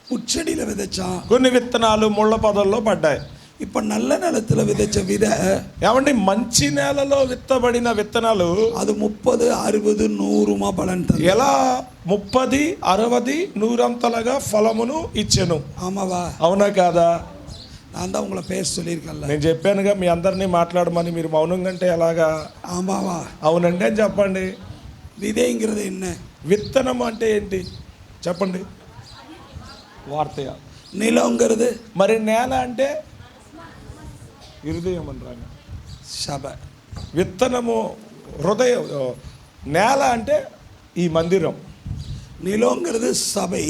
முச்செடியில விதைச்சான். కొన్ని విత్తనాలు ముళ్ళ పొదల్లో పడ్డాయి. இப்ப நல்ல நிலத்துல விதைச்ச விதை ఏమండి మంచి నేలలో విత్తబడిన విత్తనాలు அது 30, 60, 100 பலன் தரும். ఎలా 30, 60, 100 అంతలుగా ఫలమును ఇచ్చెను. ஆமாவா? అవునా కాదా? நான் தான் உங்களை பேச சொல்லியிருக்கேன்ல. నేను చెప్పానుగా మీ అందరినీ మాట్లాడమని, మీరు మౌనంగా అంటే ఎలాగా? ஆமாவா? అవునండి అని చెప్పండి. విதைங்கிறது என்ன? విత్తనం అంటే ఏంటి చెప్పండి. వార్తయ. నిలంங்கிறது మరి నేల అంటే హృదయం అంటారు. సభ. విత్తనము హృదయం. నేల అంటే ఈ మందిరం. నిలంங்கிறது సభై,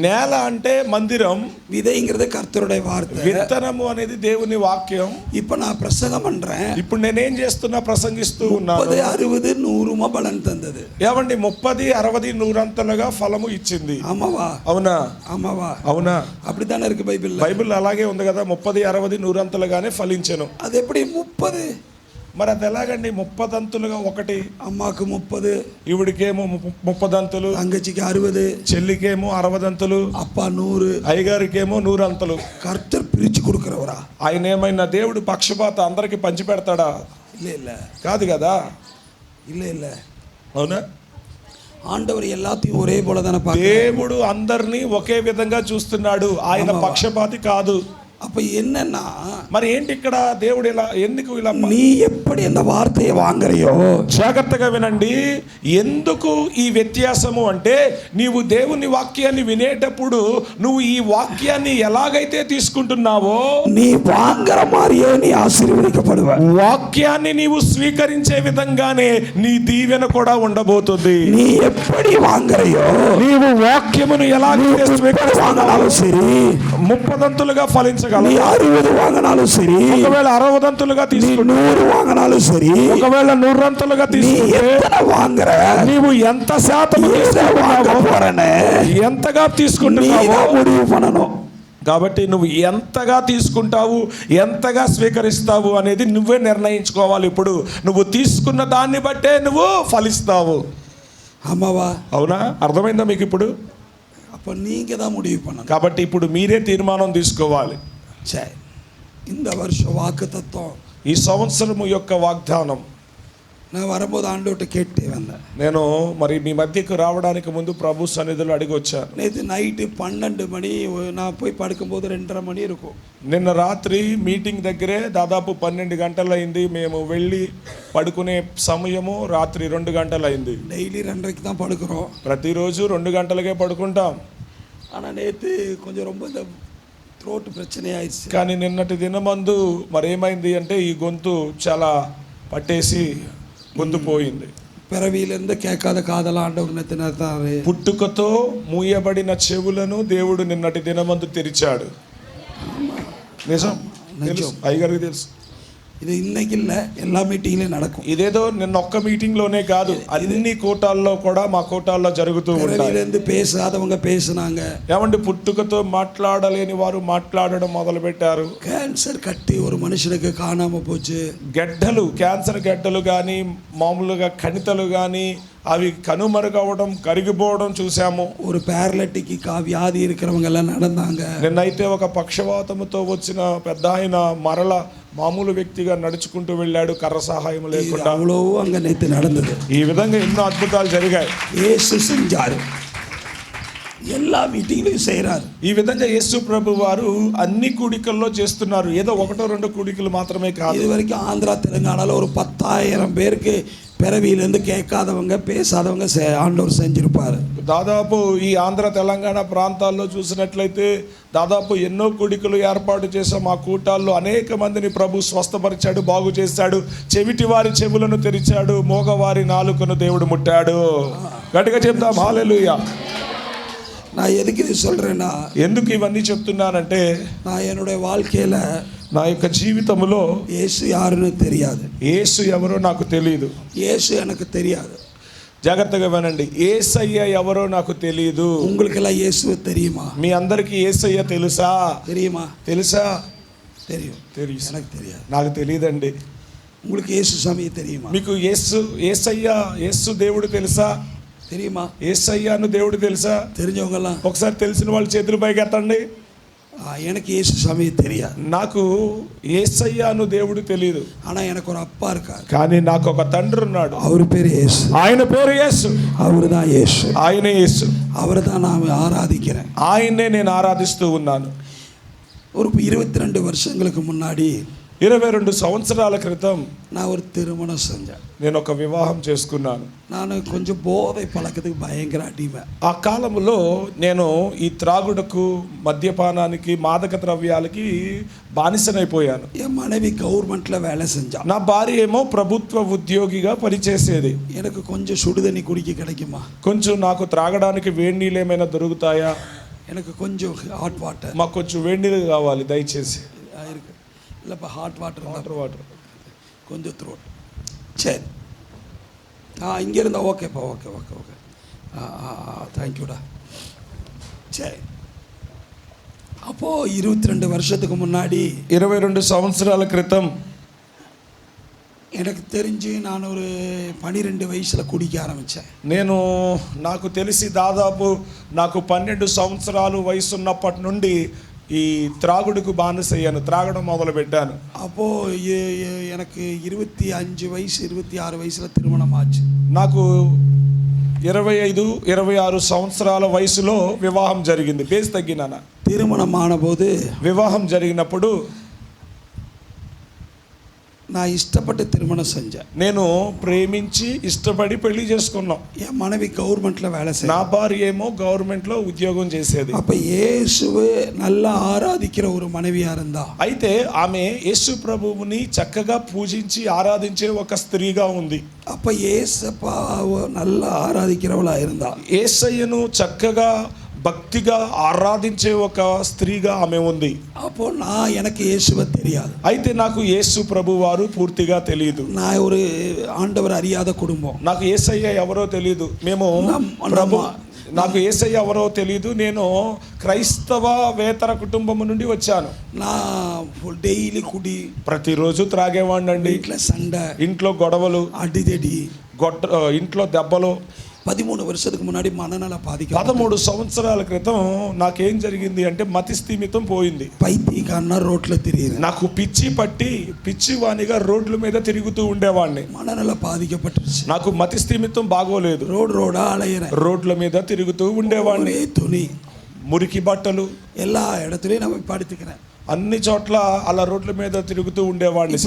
నేల అంటే మందిరం, విதைங்கிறது కర్తరుடைய వార్త, విత్తనము అనేది దేవుని వాక్యం. ఇప్పుడు నా ప్రసంగం పண்றேன். ఇప్పుడు నేనేం చేస్తున్నా, ప్రసంగిస్తూ ఉన్నాను. 30, 60, 100 బలం తందది. ఏమండి 30, 60, 100 అంతలుగా ఫలము ఇచ్చింది. ఆమావా? అవునా? ఆమావా? అవునా? அப்படிதானே இருக்கு బైబిల్. బైబిల్ అలాగే ఉంది కదా, 30, 60, 100 అంతలుగానే ఫలించెను. అది ఎప్పుడు 30? మరి అది ఎలాగండి 30 అంతులుగా? ఒకటి అమ్మకు 30, ఈవిడికేమో 30 అంతులు, తంగచికి 60, చెల్లికేమో 60 అంతులు, అప్ప 100, అయ్యగారికేమో 100 అంతులు. కర్తర్ పిలిచి కొడుకురవరా? ఆయన ఏమైనా దేవుడు పక్షపాత అందరికి పంచి పెడతాడా? இல்ல కాదు కదా. இல்ல అవునా? ఆండవర్ எல்லாத்தையும் ఒరే పోల தான பார்க்க. దేవుడు అందరినీ ఒకే విధంగా చూస్తున్నాడు. ఆయన పక్షపాతి కాదు. அப்ப என்னன்னா, మరి ఏంటి ఇక్కడ దేవుడు ఇలా ఎందుకు ఇలా? నీ ఎప్పుడు இந்த వార్తயை వాంగరియో జాగ్రత్తగా వినండి. ఎందుకు ఈ వ్యత్యాసము అంటే, నీవు దేవుని వాక్యాన్ని వినేటప్పుడు నువ్వు ఈ వాక్యాన్ని ఎలాగైతే తీసుకుంటున్నావో, నీ వాంగర మారియే నీ ఆశీర్వదించబడువ. వాక్యాన్ని నీవు స్వీకరించే విధంగానే నీ దీవెన కూడా ఉండబోతుంది. నీ ఎప్పుడు వాంగరయో, నీవు వాక్యమును ఎలాగైతే స్వీకరిస్తున్నావో, సరి 30 అంతులుగా ఫలించ. 60 వాంగనాలు సరి, ఒకవేళ 60 అంతులుగా తీసుకుంటే, 100 వాంగనాలు సరి, ఒకవేళ 100 అంతులుగా తీసుకుంటే, వాంగర నీవు ఎంత శాతం ఎంతగా తీసుకుంటున్నావో. కాబట్టి నువ్వు ఎంతగా తీసుకుంటావు, ఎంతగా స్వీకరిస్తావు అనేది నువ్వే నిర్ణయించుకోవాలి. ఇప్పుడు నువ్వు తీసుకున్న దాన్ని బట్టే నువ్వు ఫలిస్తావు. అమ్మవా? అవునా? అర్థమైందా మీకు ఇప్పుడు? அப்ப நீங்க தான் முடிவு பண்ணணும். కాబట్టి ఇప్పుడు మీరే తీర్మానం తీసుకోవాలి. சரி, இந்த வருஷ வாக்குத்தத்தம், ఈ సంవత్సరము యొక్క వాగ్దానం. நான் வரும்போது ஆண்டவர்கிட்ட கேட்டு வந்தேன். నేను మరి మీ మధ్యకు రావడానికి ముందు ప్రభు సన్నిధిలో అడిగి వచ్చాను. நேற்று நைட்டு 12 மணி, நான் போய் படுக்கும்போது 2:30 மணி இருக்கும். నిన్న రాత్రి మీటింగ్ దగ్గరే దాదాపు 12 గంటలైంది. మేము వెళ్ళి పడుకునే సమయము రాత్రి 2 గంటలైంది. డైలీ 2:30కి தான் படுக்கிறோம். ప్రతిరోజు 2 గంటలకే పడుకుంటాం. ஆனால் நேற்று கொஞ்சம் ரொம்ப இந்த థ్రోట్ ప్రச்சனை ఆయిடுச்சு. కానీ నిన్నటి దినమందు మరేమైంది అంటే, ఈ గొంతు చాలా పట్టేసి గొంతు పోయింది. పెరవీలందు కేకాద కాదల ఆండవర్ నెత్తినారు. పుట్టుకతో మూయబడిన చెవులను దేవుడు నిన్నటి దినమందు తెరిచాడు. నిజం, తెలుసు, అయ్యగారికి తెలుసు. ఇది இன்னைக்கு இல்ல, எல்லா மீட்டிங்லயும் நடக்கும். ఇదేదో నిన్న ఒక్క మీటింగ్ లోనే కాదు, అన్ని కోటాల్లో కూడా, మా కోటాల్లో జరుగుతూ ఉంటాయి. పేసాదవంగ పేసినాంగ. ఏమంటే పుట్టుకతో మాట్లాడలేని వారు మాట్లాడడం మొదలు పెట్టారు. క్యాన్సర్ కట్టి ఒక మనిషికి కాణామ పోచ్చు. గడ్డలు, క్యాన్సర్ గడ్డలు కానీ, మామూలుగా కణితలు కానీ అవి కనుమరుగవడం, కరిగిపోవడం చూసాము. ఒక పారాలిటిక్ వ్యాధి இருக்கிறவங்க எல்லாம் நடந்தாங்க. నిన్నైతే ఒక పక్షవాతముతో వచ్చిన పెద్ద ఆయన మరల మామూలు వ్యక్తిగా నడుచుకుంటూ వెళ్ళాడు, కర్ర సహాయం లేకుండా. ఈ విధంగా ఎన్నో అద్భుతాలు జరిగాయి. యేసు సెంజారు, எல்லா మీటింగ్లు செய்றாరు. ఈ విధంగా యేసు ప్రభు వారు అన్ని కూడికల్లో చేస్తున్నారు. ఏదో 1-2 కూడికలు మాత్రమే కాదు. ఇదివరకు ఆంధ్ర తెలంగాణలో ఒక 10,000 పేరుకి பிறவியிலிருந்து கேட்காதவங்க பேசாதவங்க ஆண்டவர் செஞ்சிருப்பாரு. దాదాపు ఈ ఆంధ్ర తెలంగాణ ప్రాంతాల్లో చూసినట్లయితే దాదాపు ఎన్నో కూడికలు ఏర్పాటు చేసాం. ఆ కూటాల్లో అనేక మందిని ప్రభు స్వస్థపరిచాడు, బాగు చేశాడు. చెవిటి వారి చెవులను తెరిచాడు, మోగవారి నాలుకను దేవుడు ముట్టాడు. గట్టిగా చెప్తాం హల్లెలూయా. நான் எதுக்கு இது சொல்றேன்னா, ఎందుకు ఇవన్నీ చెప్తున్నానంటే, நான் என்னுடைய வாழ்க்கையில, నా యొక్క జీవితంలో యేసు యారునో తెలియదు. యేసు ఎవరో నాకు తెలియదు. యేసు எனக்கு தெரியாது. జాగ్రత్తగా వినండి. యేసయ్య ఎవరో నాకు తెలియదు. ఉங்களுకెல்லாம் యేసు தெரியுமா? మీ అందరికీ యేసయ్య తెలుసా? தெரியுமா? తెలుసా? தெரியும். తెలుసు. எனக்கு தெரியாது. నాకు తెలియదండి. உங்களுக்கு యేసు స్వామి தெரியுமா? మీకు యేసయ్య, యేసు దేవుడు తెలుసా? தெரியுமா? యేసయ్యను దేవుడు తెలుసా? தெரிஞ்சவங்கலாம் ఒకసారి తెలిసిన వాళ్ళు చేతులు పైకి ఎత్తండి. எனக்கு இயேசு சாமி தெரியாது. నాకు యేసయ్యను దేవుడు తెలియదు, ஆனா எனக்கு ஒரு அப்பா இருக்காரு. కానీ నాకు ఒక తండ్రి ఉన్నాడు. அவர் பேரு இயேசு. ఆయన పేరు యేసు. அவரு தான் இயேசு. ఆయనే యేసు. அவரை தான் நான் ஆராதிக்கிறேன். ఆయన్నే నేను ఆరాధిస్తూ ఉన్నాను. ஒரு 22 வருஷங்களுக்கு முன்னாடி 22 సంవత్సరాల క్రితం நான் ஒரு திருமணம் செஞ்சேன். నేను ఒక వివాహం చేసుకున్నాను. நான் கொஞ்சம் போதை பழக்கத்துக்கு பயங்கர அடிமை. ఆ కాలంలో నేను ఈ త్రాగుడుకు, మద్యపానానికి, మాదక ద్రవ్యాలకి బానిసనైపోయాను. என் மனைவி கவர்மெண்ட்ல வேலை செஞ்சா. నా భార్య ఏమో ప్రభుత్వ ఉద్యోగిగా పనిచేసేది. எனக்கு கொஞ்சம் சுடுதண்ணி குடிக்க கிடைக்குமா? కొంచెం నాకు త్రాగడానికి వేడి నీళ్ళు ఏమైనా దొరుకుతాయా? எனக்கு கொஞ்சம் ஹாட் வாட்டர். మాకు కొంచెం వేడి నీళ్ళు కావాలి దయచేసి. இருக்கு இல்லைப்பா, ஹாட் வாட்டர். వాటర్ கொஞ்சம் த்ரோட். சரி, இங்கே இருந்தா ஓகேப்பா. Okay okay okay. தேங்க்யூடா. சரி, அப்போது 22 வருஷத்துக்கு முன்னாடி 22 సంవత్సరాల క్రితం எனக்கு தெரிஞ்சு நான் ஒரு 12 வயசில் குடிக்க ஆரம்பித்தேன். నాకు తెలిసి దాదాపు నాకు 12 సంవత్సరాలు వయసు ఉన్నప్పటి నుండి ఈ త్రాగుడుకు బానిసయ్యాను, త్రాగడం మొదలు పెట్టాను. அப்போது எனக்கு 25 வயசு 26 வயசில் திருமணம் ஆச்சு. నాకు 25, 26 సంవత్సరాల వయసులో వివాహం జరిగింది. బేస్ తగ్గినానా. திருமணம் ஆனபோது వివాహం జరిగినప్పుడు நான் இஷ்டப்பட்டு திருமணம் செஞ்சேன். నేను ప్రేమించి ఇష్టపడి పెళ్లి చేసుకున్నాం. என் மனைவி கவர்மெண்ட்ல வேலை నా செய்ய. భార్య ఏమో గవర్నమెంట్లో ఉద్యోగం చేసేది. அப்ப இயேசுவை நல்லா ஆராதிக்கிற ஒரு மனைவியா இருந்தா, అయితే ఆమె యేసు ప్రభువుని చక్కగా పూజించి ఆరాధించే ఒక స్త్రీగా ఉంది. அப்ப ஏசப்பாவை நல்லா ஆராதிக்கிறவளா இருந்தா, యేసయ్యను చక్కగా భక్తిగా ఆరాధించే ఒక స్త్రీగా ఆమె ఉంది. அப்போ நான் எனக்கு இயேசுவை தெரியாது. అయితే నాకు యేసు ప్రభు వారు పూర్తిగా తెలియదు. நான் ஒரு ஆண்டவர் அறியாத குடும்பம். నాకు యేసయ్య ఎవరో తెలియదు. నాకు యేసయ్య ఎవరో తెలియదు. నేను క్రైస్తవేతర కుటుంబం నుండి వచ్చాను. நான் டெய்லி குடி, ప్రతిరోజు త్రాగేవాడినండి. வீட்டில் சண்டை, ఇంట్లో గొడవలు, அடிதடி, ఇంట్లో దెబ్బలు. 13 வருஷத்துக்கு முன்னாடி மனநல பாதிக்க. 13 సంవత్సరాల క్రితం నాకేం జరిగింది అంటే మతి స్థిమితం పోయింది. பைத்தியக்காரனா ரோட்ல திரியுது. నాకు పిచ్చి పట్టి పిచ్చివానిగా రోడ్ల మీద తిరుగుతూ ఉండేవాడిని. மனநல பாதிக்கப்பட்டுருச்சு. నాకు మతి స్థిమితం బాగోలేదు. ரோடா அலையிறேன். రోడ్ల మీద తిరుగుతూ ఉండేవాడిని. துணி, మురికి బట్టలు, எல்லா இடத்துலையும் நம்ம படுத்துக்கிறேன். అన్ని చోట్ల అలా రోడ్ల మీద తిరుగుతూ ఉండేవాడిని.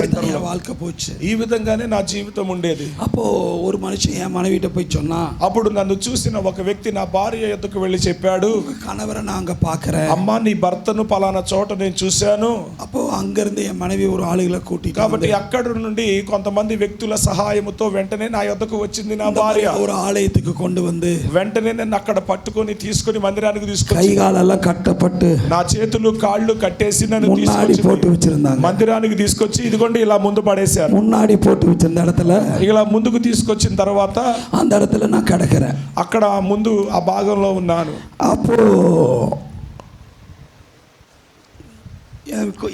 வாழ்க்கை போச்சு. ఈ విధంగానే నా జీవితం ఉండేది. அப்போ ஒரு மனுஷன் என் மனைவிட்ட போய் சொன்னா, అప్పుడు నన్ను చూసిన ఒక వ్యక్తి నా భార్య ఎద్దుకు వెళ్ళి చెప్పాడు, கணவரை நான் அங்க பாக்குறேன். అమ్మా నీ భర్తను పలానా చోట నేను చూశాను. அப்போ అங்கிருந்து என் மனைவி ஒரு ஆளுகளை கூட்டி, కాబట్టి అక్కడ నుండి కొంతమంది వ్యక్తుల సహాయంతో వెంటనే నా యొద్దకు వచ్చింది నా భార్య. ஒரு ஆலயத்துக்கு கொண்டு வந்து వెంటనే నేను అక్కడ పట్టుకొని తీసుకొని మందిరానికి తీసుకొని, கைகாலெல்லாம் கட்டப்பட்டு నా చేతులు కాళ్ళు కట్టేసి నన్ను முன்னாடி போட்டு வச்சிருந்தாங்க. మందిరానికి తీసుకొచ్చి ఇదిగోండి ఇలా ముందు పడేశారు. முன்னாடி போட்டு வச்சிருந்த இடத்துல ఇలా ముందుకు తీసుకొచ్చిన తర్వాత அந்த இடத்துல நான் கிடக்கிறேன். అక్కడ ముందు ఆ భాగంలో ఉన్నాను. அப்போ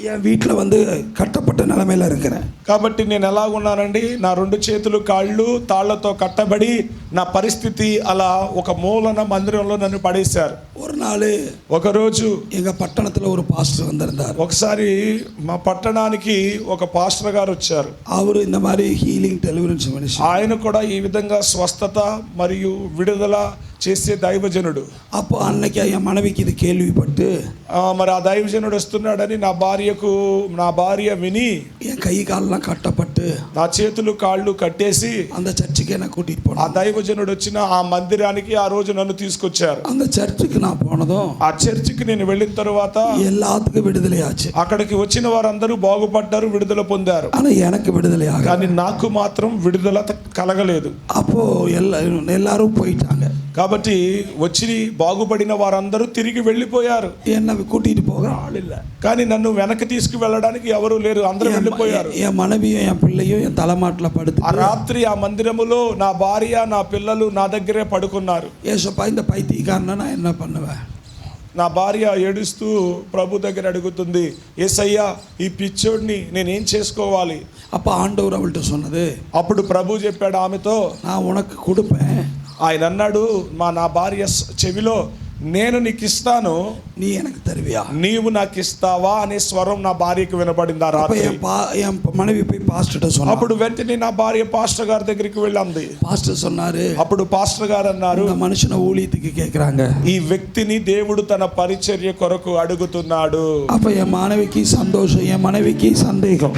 என் வீட்டில் வந்து கட்டப்பட்ட நிலைமையில இருக்கிறேன். కాబట్టి నేను ఎలా ఉన్నానండి, నా 2 చేతులు కాళ్ళు తాళ్లతో కట్టబడి నా పరిస్థితి అలా ఒక మూలన మందిరంలో నన్ను పడేశారు. ஒரு நாள் ఒక రోజు எங்க పట్టణத்துல ஒரு பாஸ்டர் வந்திருந்தார். ఒకసారి మా పట్టణానికి ఒక పాస్టర్ గారు వచ్చారు. அவரு இந்த மாதிரி ஹீலிంగ్ டெலிவரன்ஸ் మినిస్ట్రీ. ఆయన కూడా ఈ విధంగా స్వస్థత మరియు విడుదల చేసే దైవజనుడు. அப்போ அன்னைக்கு என் மனைவிக்கு இது கேள்விப்பட்டு, మరి ఆ దైవజనుడు వస్తున్నాడని నా భార్య విని என் கை காலெல்லாம் கட்டப்பட்டு నా చేతులు కాళ్ళు కట్టేసి அந்த சர்ச்சுக்கு என்ன கூட்டிட்டு ఆ போனாங்க. దైవజనుడు వచ్చిన ఆ మందిరానికి ఆ రోజు నన్ను తీసుకొచ్చారు. அந்த சர்ச்சுக்கு நான் போனதும் ఆ చర్చికి నేను వెళ్ళిన తర్వాత எல்லாத்துக்கும் விடுதலை ஆச்சு. అక్కడికి వచ్చిన వారందరూ బాగుపడ్డారు, విడుదల పొందారు. ஆனா எனக்கு விடுதலை ஆகல. కానీ నాకు మాత్రం విడుదల కలగలేదు. அப்போ எல்லாரும் போயிட்டாங்க. కాబట్టి వచ్చి బాగుపడిన వారందరూ తిరిగి వెళ్ళిపోయారు. என்ன கூட்டிட்டு போக ஆள் இல்ல. కానీ నన్ను వెనక్కి తీసుకు వెళ్ళడానికి ఎవరు లేరు, అందరూ వెళ్ళిపోయారు. என் மனைவியும் என் பிள்ளையும் என் தலைமாட்டில் படுத்து ఆ రాత్రి ఆ మందిరములో నా భార్య నా పిల్లలు నా దగ్గరే పడుకున్నారు. ஏசப்பா இந்த பைத்தியக்காரனை நான் என்ன பண்ணுவேன்? నా భార్య ఏడుస్తూ ప్రభు దగ్గర అడుగుతుంది, యేసయ్యా ఈ పిచ్చోడిని నేనేం చేసుకోవాలి? அப்போ ஆண்டவர் அவள்கிட்ட சொன்னது, అప్పుడు ప్రభు చెప్పాడు ఆమెతో, நான் உனக்கு கொடுப்பேன், ఆయన అన్నాడు నా భార్య చెవిలో, నేను నీకు ఇస్తాను, நீ எனக்கு தருவியா? నీవు నాకు ఇస్తావా అనే స్వరం నా భార్యకు వినబడింది ఆ அப்ப రాత్రి. என் மனைவி போய் பாஸ்டர்ட்ட சொன்னா. అప్పుడు వెంటనే నా భార్య పాస్టర్ గారి దగ్గరికి వెళ్ళింది. பாஸ்டர் சொன்னாரு, అప్పుడు పాస్టర్ గారు అన్నారు, இந்த மனுஷனை ஊழியத்துக்கு கேக்குறாங்க, ఈ వ్యక్తిని దేవుడు తన పరిచర్య కొరకు అడుగుతున్నాడు. அப்ப என் மனைவிக்கு சந்தோஷம், என் மனைவிக்கு சந்தேகம்,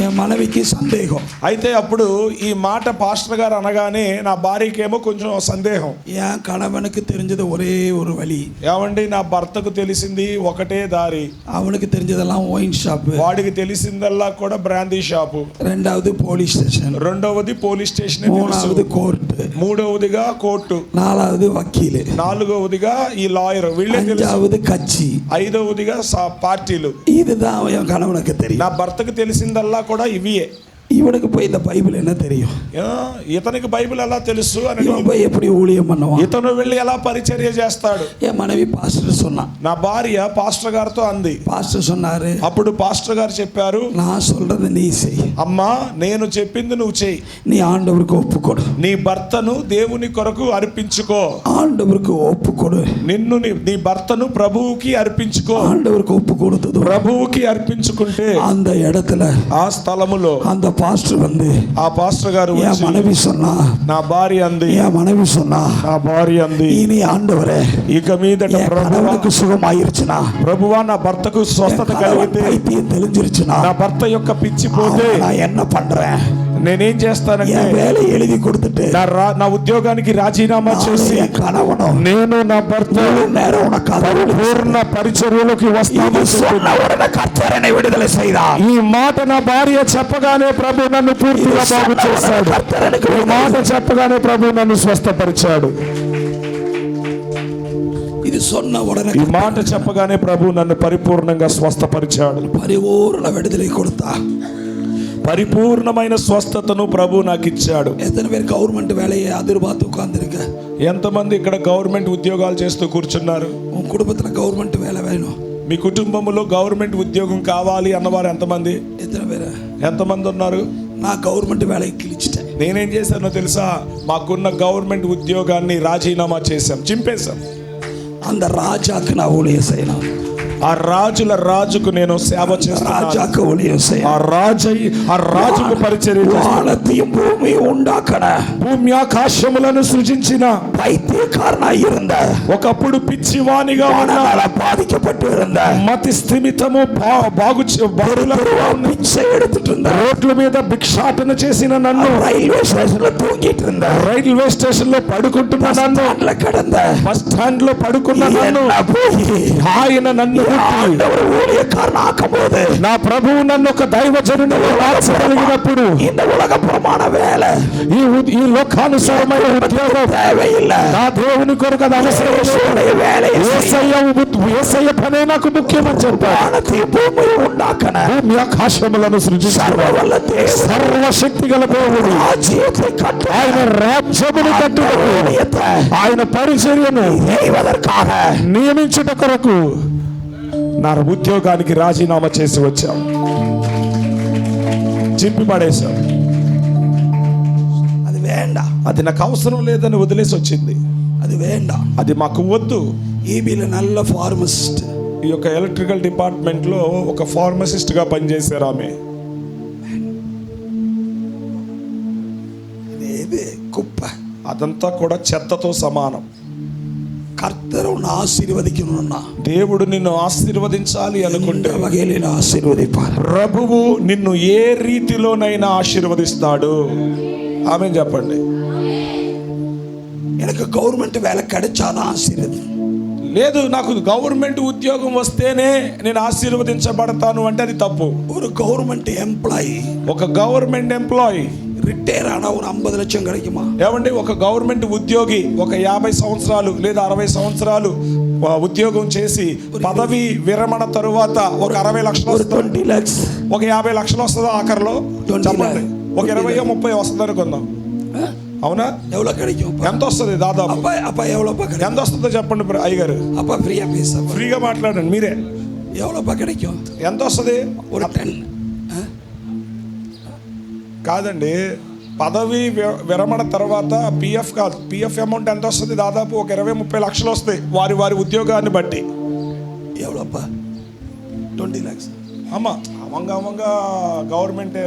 என் மனைவிக்கு சந்தேகம். అయితే అప్పుడు ఈ మాట పాస్టర్ గారు అనగానే నా భార్యకేమో కొంచెం సందేహం. என் కணவனுக்கு தெரிஞ்சது ஒரே ஒரு వழி. ఏమండి, నా భర్తకు తెలిసింది ఒకటే దారి. அவனுக்கு தெரிஞ்சதெல்லாம் ஒயின் ஷாப், వాడికి తెలిసిందల్లా కూడా బ్రాందీ షాపు, ரெண்டாவது போலீஸ் ஸ்டேஷன், రెండవది పోలీస్ స్టేషన్, மூணாவது కోర్టు, మూడవదిగా కోర్టు, నాలుగవది వకీలు, నాలుగవదిగా ఈ లాయర్, వీళ్ళే తెలుసు. அஞ்சாவது கட்சி, ఐదవదిగా పార్టీలు. இதுதான் என் கணவனுக்கு தெரியும். నా భర్తకు తెలిసిందల్లా కూడా ఇవియే. இவனுக்கு போய் இந்த பைபிள் என்ன தெரியும்? ఇతనికి బైబిల్ ఎలా తెలుసు అని, இவன் போய் எப்படி ஊழியம் பண்ணுவான்? ఇతను వెళ్ళి ఎలా పరిచర్య చేస్తాడు? என் மனைவி பாஸ்டர் சொன்னா. నా భార్య పాస్టర్ గారితో అంది. பாஸ்டர் சொன்னாரு, అప్పుడు పాస్టర్ గారు చెప్పారు, நான் சொல்றது நீ செய். అమ్మా, నేను చెప్పింది నువ్వు చెయ్యి. நீ ஆண்டவருக்கு ஒப்புக்கொடு. నీ భర్తను దేవుని కొరకు అర్పించుకో. ஆண்டவருக்கு ஒப்புக்கொடு. నిన్ను నీ భర్తను ప్రభువుకి అర్పించుకో. ஆண்டவருக்கு ஒப்பு கொடுத்தது ప్రభువుకి అర్పించుకుంటే அந்த இடத்துல ఆ స్థలములో அந்த பாஸ்டர் வந்து, ఆ పాస్టర్ గారు என் వచ్చి, மனைவி சொன்னா, నా భార్య అంది, என் மனைவி சொன்னா, నా భార్య అంది, இனி ஆண்டவரே ఇక మీదట என் கணவனுக்கு சுகம் ஆயிருச்சுனா, ప్రభువా నా భర్తకు స్వస్థత కలిగితే, பைத்தியம் தெளிஞ்சிருச்சுனா, నా భర్త యొక్క పిచ్చి పోతే நான் என்ன பண்றேன்? నేనేం చేస్తానంటే, என் வேலை எழுதி கொடுத்துட்டு నా ఉద్యోగానికి రాజీనామా చేసి என் கணவனும் నేను నా భర్త நேரம் உனக்கு పూర్ణ పరిచర్యలోకి వస్తాను. கர்த்தரனை விடுதலை செய்தார். ఈ మాట నా భార్య చెప్పగానే ప్రభు నన్ను పూర్తిగా బాగు చేశాడు. ఈ మాట చెప్పగానే ప్రభు నన్ను స్వస్థపరిచాడు. இது சொன்ன உடனே ఈ మాట చెప్పగానే ప్రభు నన్ను పరిపూర్ణంగా స్వస్థపరిచాడు. பரிபூர்ண விடுதலை கொடுத்தா. పరిపూర్ణమైన స్వస్థతను ప్రభు నాకు ఇచ్చాడు. எத்தனை பேர் கவர்மெண்ட் வேலையை எதிர்பார்த்து உட்கார்ந்துருக்க? ఎంతమంది ఇక్కడ గవర్నమెంట్ ఉద్యోగాలు చేస్తూ కూర్చున్నారు? உன் குடும்பத்துல கவர்மெண்ட் வேலை வேணும். మీ కుటుంబంలో గవర్నమెంట్ ఉద్యోగం కావాలి అన్నవారు ఎంతమంది? எத்தனை பேர்? ఎంతమంది ఉన్నారు? நான் கவர்மெண்ட் வேலையை கிழிச்சிட்டேன். నేనేం చేశానో తెలుసా? మాకున్న గవర్నమెంట్ ఉద్యోగాన్ని రాజీనామా చేశాం, చింపేశాం. அந்த ராஜாக்கு நான் ஊழியம் செய்யணும். ఆ రాజుల రాజుకు నేను సేవ చేస్తున్నాను. ராஜாக்கு ஊழியம் செய்யணும். ఆ రాజుకు పరిచర్య చేస్తున్నాను. வானத்தையும் பூமியும் உண்டாக்கன, భూమి ఆకాశములను సృజించిన, பைத்தியக்காரனாய் இருந்த, ఒకప్పుడు పిచ్చివానిగా ఉన్న, பாதிக்கப்பட்டு இருந்த, మతి స్థిమితము பிச்சை எடுத்துட்டு இருந்த, రోడ్ల మీద భిక్షాటన చేసిన నన్ను, ரயில்வே ஸ்டேஷன்ல தூங்கிட்டு இருந்த, రైల్వే స్టేషన్ లో పడుకుంటున్న నన్ను, கிடந்த, బస్ స్టాండ్ లో పడుకున్న నన్ను, ఆయన నన్ను నా ప్రభువు నన్ను ఒక దైవజనుడిగా మార్చగలిగినప్పుడు, இந்த உலக பிரமாண வேலை, ఈ లోకానుసారమైన ఉద్యోగం నా దేవుని కొరకు అది అవసరం. యేసయ్య పనే నాకు ముఖ్యమని చెప్పాడు. భూమి ఆకాశములను సృజించాడు. సర్వశక్తి గల దేవుడు ఆయన రాజ్యమును కట్టుటకు, ఆయన పరిచర్యను నియమించుట కొరకు నా ఉద్యోగానికి రాజీనామా చేసి వచ్చాం. చింపి పడేశాం. అది వేండా, అది నాకు అవసరం లేదని వదిలేసి వచ్చింది. అది వేండా, అది మాకు వద్దు. ఈబీలో నల్ల ఫార్మసిస్ట్, ఈ యొక్క ఎలక్ట్రికల్ డిపార్ట్మెంట్ లో ఒక ఫార్మసిస్ట్ గా పనిచేశారు ఆమె. ఇది కుప్ప, అదంతా కూడా చెత్తతో సమానం. కర్తరు ఆశీర్వదించనున్నా, దేవుడు నిన్ను ఆశీర్వదించాలి అనుకుంటే వగేలిన ఆశీర్వదిపారు. ప్రభువు నిన్ను ఏ రీతిలోనైనా ఆశీర్వదిస్తాడు. ఆమె చెప్పండి. எனக்கு గవర్నమెంట్ వేళ கிடைச்சாதான் ఆశీర్వదం. లేదు, నాకు గవర్నమెంట్ ఉద్యోగం వస్తేనే నేను ఆశీర్వదించబడతాను అంటే అది తప్పు. ஒரு గవర్నమెంట్ ఎంప్లాయీ, ఒక గవర్నమెంట్ ఎంప్లాయీ రిటైర్ ఆనా ஒரு 50 లక్షం கிடைக்குமா? ఏమండి, ఒక గవర్నమెంట్ ఉద్యోగి ఒక 50 సంవత్సరాలు లేదా 60 సంవత్సరాలు ఉద్యోగం చేసి పదవి విరమణ తరువాత ఒక 60 లక్షలు వస్తుంది, 20 lakhs, ఒక 50 లక్షలు వస్తుందా ఆఖరిలో? చెప్పండి. ఒక 20-30 వస్తుంది అనుకుందాం. అవునా? எவ்வளோ கிடைக்கும்? ఎంత వస్తుంది దాదాపు? அப்பா எவ்வளோப்பா கிடைக்கும்? ఎంత వస్తుందో చెప్పండి అయ్యగారు. அப்பா ஃப்ரீயா பேச, ఫ్రీగా మాట్లాడండి మీరే. எவ்வளோப்பா கிடைக்கும்? ఎంత వస్తుంది? ஒரு 10. కాదండి, పదవి విరమణ తర్వాత పిఎఫ్ కాదు, పిఎఫ్ అమౌంట్ ఎంత వస్తుంది? దాదాపు ఒక 20-30 లక్షలు వస్తాయి వారి వారి ఉద్యోగాన్ని బట్టి. எவ்வளோப்பா? 20 lakhs. ஆமாம், அவங்க గవర్నమెంట్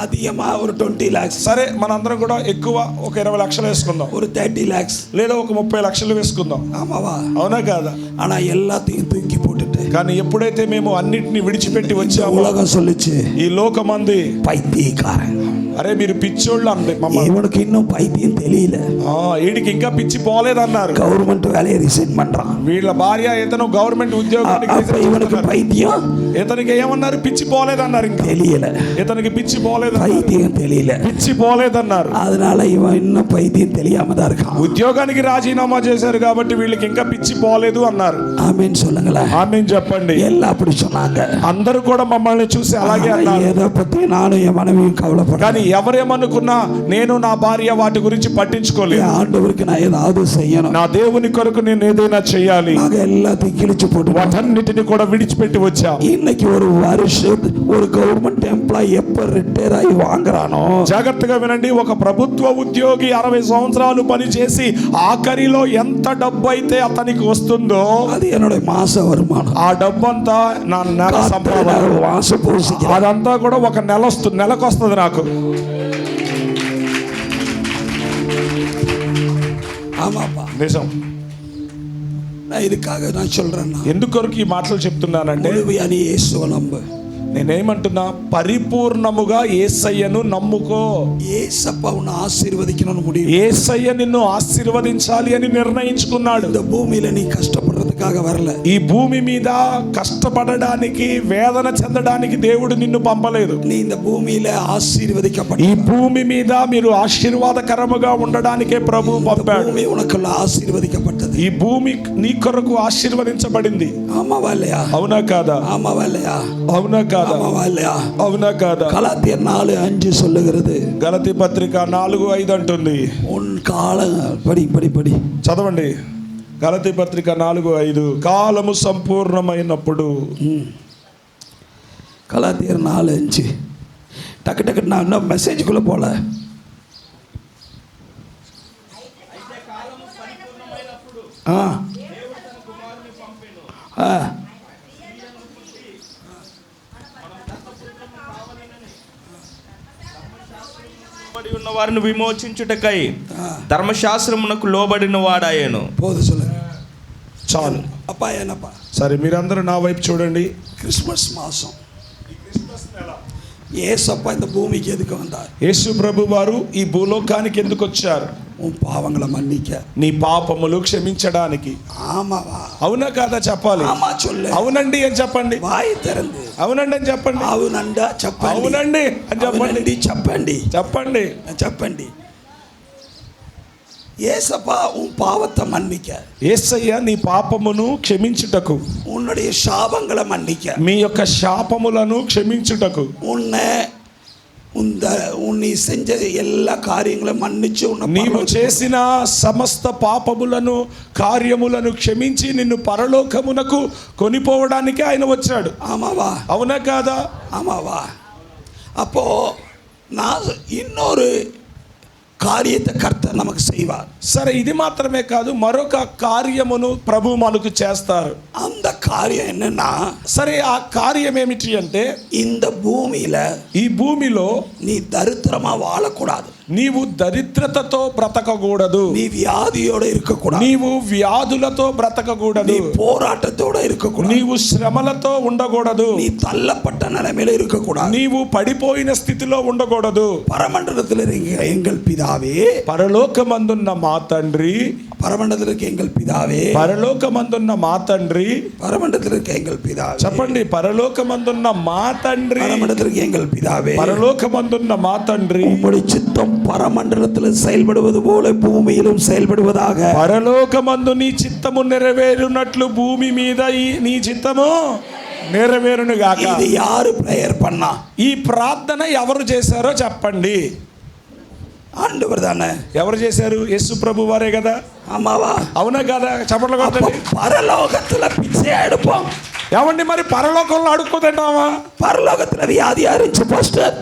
அதிகமாக ஒரு 20 lakhs. సరే, మనందరం కూడా ఎక్కువ ఒక 20 లక్షలు వేసుకుందాం, ஒரு 30 lakhs, లేదా ఒక 30 లక్షలు వేసుకుందాం. ஆமாவா? అవునా కాదా? ஆனால் எல்லாத்தையும் தூக்கி போட்டுட்டு, కానీ ఎప్పుడైతే మేము అన్నిటిని విడిచిపెట్టి వచ్చామో உலகம் சொல்லுச்சு ఈ లోకమంది பைத்தியக்காரன், అరే మీరు పిచ్చోళ్ళు అంది మమ్మల్ని. இவனுக்கு இன்னும் பைத்தியம் தெரியல, వీడికి ఇంకా పిచ్చి పోలేదన్నారు. கவர்மெண்ட் வேலையை ரிசைன் பண்றான். వీళ్ళ భార్య ఇతను గవర్నమెంట్ ఉద్యోగానికి அப்ப இவனுக்கு பைத்தியம் ఇతనికి ఏమన్నారు? పిచ్చి పోలేదన్నారు. ఇంకా தெரியல, ఇతనికి పిచ్చి పోలేదు, பைத்தியம் தெரியல, పిచ్చి పోలేదన్నారు. அதனால இவன் இன்னும் பைத்தியம் தெரியாம தான் இருக்கான். ఉద్యోగానికి రాజీనామా చేశారు కాబట్టి వీళ్ళకి ఇంకా పిచ్చి పోలేదు అన్నారు. ఆమేన్ சொல்லுங்களேன். ఆమేన్ చెప్పండి. எல்லாம் அப்படி சொன்னாங்க. అందరూ కూడా మమ్మల్ని చూసి అలాగే అన్నారు. ఏదో పத்தி నాను என் மனைவியும் கவலைப்பட. కానీ ఎవరేమనుకున్నా నేను నా భార్య వాటి గురించి పట్టించుకోలేదు. ஆண்டவருக்கு நான் ஏதாவது செய்யணும், నా దేవుని కొరకు నేను ఏదైనా చేయాలి. நாங்க எல்லாத்தையும் கிழிச்சு போட்டு వాటన్నిటిని కూడా విడిచిపెట్టి వచ్చాం. இன்னைக்கு ஒரு வருஷம் ஒரு గవర్నమెంట్ ఎంప్లాయీ எப்ப రిటైర్ అయ్యి వాంగరానో, జాగ్రత్తగా వినండి, ఒక ప్రభుత్వ ఉద్యోగి 60 సంవత్సరాలు పనిచేసి ఆఖరిలో ఎంత డబ్బు అయితే అతనికి వస్తుందో అది என்னோட మాస வருமானம். ఆ డబ్బు అంతా నా నెల సంపాదన, మాస పోషిక, అదంతా కూడా ఒక నెల వస్తుంది, నెలకు వస్తుంది నాకు. ஆமாப்பா, నిజం. நான் இதுக்காக நான் சொல்றேன்னா, ఎందుకొరకు ఈ మాటలు చెప్తున్నానంటే முழுமையா நீ இயேசுவை நம்பு. నేనేమంటున్నా, పరిపూర్ణముగా యేసయ్యను నమ్ముకో. ஏசப்பா உன்னை ஆசీర్వదిக்கணும்னு முடியும். యేసయ్య నిన్ను ఆశీర్వదించాలి అని నిర్ణయించుకున్నాడు. இந்த பூமியில நீ కష్టపడறதுக்காக வரல. ఈ భూమి మీద కష్టపడడానికి, వేదన చెందడానికి దేవుడు నిన్ను పంపలేదు. நீ இந்த பூமியில ஆசீர்வதிக்கப்பட்ட, ఈ భూమి మీద మీరు ఆశీర్వాదకరముగా ఉండడానికే ప్రభు పంపాడు. பூமி உனக்குள்ள ஆசீர்வதிக்கப்பட்டது. ఈ భూమి నీ కొరకు ఆశీర్వదించబడింది. ஆமாவா இல்லையா? అవునా కాదా? ஆமாவா இல்லையா? అవునా కాదా? ஆமாவா இல்லையா? అవునా కాదా? கலாத்தியர் 4:5 சொல்லுகிறது. గలతీ పత్రిక 4:5 అంటుంది. உன் காலம் படி படி படி చదవండి. గలతీ పత్రిక 4:5. కాలము సంపూర్ణమైనప్పుడు. கலாத்தியர் 4:5. டக்கு டக்கு நான் இன்னும் மெசேஜுக்குள்ள போல. ఉన్న వారిని విమోచించుటకై ధర్మశాస్త్రమునకు లోబడిన వాడాయను. పోదు சொல்லுங்க. చాలు. அப்பா என்னப்பா? సరే, మీరందరూ నా వైపు చూడండి. கிறிஸ்மஸ் மாசம் ஏசப்பா இந்த பூமிக்கு எதுக்கு வந்தார்? యేసు ప్రభు వారు ఈ భూలోకానికి ఎందుకు వచ్చారు? உன் பாவங்களை மன்னிக்க, నీ పాపములు క్షమించడానికి. ஆமாவா? అవునా కాదా చెప్పాలి. ஆமா சொல்லு. అవునండి అని చెప్పండి. வாய் திறந்து అవునండి అని చెప్పండి. అవునండా చెప్పండి. అవునండి అని చెప్పండి. అవునండి చెప్పండి. చెప్పండి. చెప్పండి. ஏசப்பா உன் பாவத்தை மன்னிக்க, యేసయ్య నీ పాపమును క్షమించుటకు, உன்னுடைய சாபங்களை மன்னிக்க, మీ యొక్క శాపములను క్షమించుటకు, உன்னை செஞ்ச எல்லா காரியங்களும் மன்னிச்சு నీవు చేసిన సమస్త పాపములను, కార్యములను క్షమించి నిన్ను పరలోకమునకు కొనిపోవడానికి ఆయన వచ్చాడు. ஆமாவா? అవునా కాదా? ஆமாவா? அப்போ நான் இன்னொரு కార్యத்தை కర్త நமக்கு செய்வார். సరే, ఇది మాత్రమే కాదు, మరొక కార్యమును ప్రభు మనకు చేస్తారు. அந்த காரியம் என்னன்னா, సరే, ఆ కార్యం ఏమిటి అంటే, இந்த பூமியில ఈ భూమిలో நீ దరిద్రமா வாழக்கூடாது. నీవు దరిద్రతతో బ్రతకకూడదు. நீ வியாதியோட இருக்கக்கூடாது. నీవు వ్యాధులతో బ్రతకకూడదు. நீ போராட்டத்தோட இருக்கக்கூடாது. నీవు శ్రమలతో ఉండకూడదు. நீ தள்ளப்பட்ட நிலைமையில இருக்கக்கூடாது. నీవు పడిపోయిన స్థితిలో ఉండకూడదు. பரமண்டலத்தில் இருக்க எங்கள் பிதாவே, పరలోకమందున్న మా తండ్రి, பரமண்டலத்தில் இருக்க எங்கள் பிதாவே, పరలోకమందున్న మా తండ్రి. பரமண்டலத்தில் இருக்க எங்கள் பிதாவே, చెప్పండి. పరలోకమందున్న మా తండ్రి, பரமண்டலத்தில் இருக்க எங்கள் பிதாவே, పరలోకమందున్న మా తండ్రి, உம்முடைய சித்தம் பரமண்டலத்தில் செயல்படுவது போல பூமியிலும் செயல்படுவதாக. పరలోకమందు నీ చిత్తము నెరవేరునట్లు భూమి మీద నీ చిత్తము నెరవేరును గాక. ఇది యారు ప్రేయర్ పన్నా? ఈ ప్రార్థన ఎవరు చేశారో చెప్పండి. ఆండవర్ దానే. ఎవరు చేశారు? యేసు ప్రభు వారే కదా. ఆమావా? అవునా కదా? చప్పట్లు కొట్టండి. పరలోకத்துல పిచ్చే అడుపం. ఏమండి, మరి పరలోకంలో అడుక్కు తింటామా? పరలోకத்துல వ్యాధి ఆరించి పాస్టర్.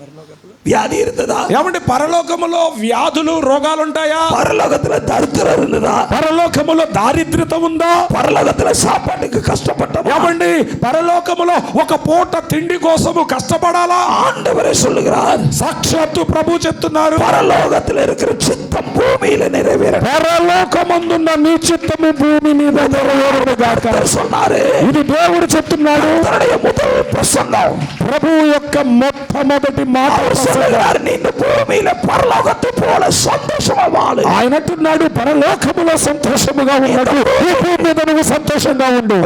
పరలోకத்துல வியாதி இருந்ததா? ఏమంటే పరలోకములో వ్యాధులు రోగాలు ఉంటాయా? பரலோகத்துல தரித்திரம் இருந்ததா? పరలోకములో దారిద్ర్యత ఉందా? பரலோகத்துல சாப்பாட்டுக்கு கஷ்டப்பட்டோமா? ఏమండి పరలోకములో ఒక పూట తిండి కోసము కష్టపడాలా? ஆண்டவரே சொல்லுகிறார், సాక్షాత్తు ప్రభు చెప్తున్నారు, பரலோகத்துல இருக்கிற சித்தம் பூமியில நிறைவேற. పరలోకమందున్న నీ చిత్తము భూమి మీద నెరవేరుగాక சொன்னாரு. ఇది దేవుడు చెప్తున్నాడు. தன்னுடைய முதல் பிரசங்கம் ప్రభు యొక్క మొట్టమొదటి మాట சொல்லுகிறார், நீ இந்த பூமியில பரலோகத்தை போல సంతోషமா వాడు. ఆయన అంటున్నాడు, పరలోకములో సంతోషముగా ఉన్నట్టు ఈ భూమి మీద నువ్వు సంతోషంగా ఉండు.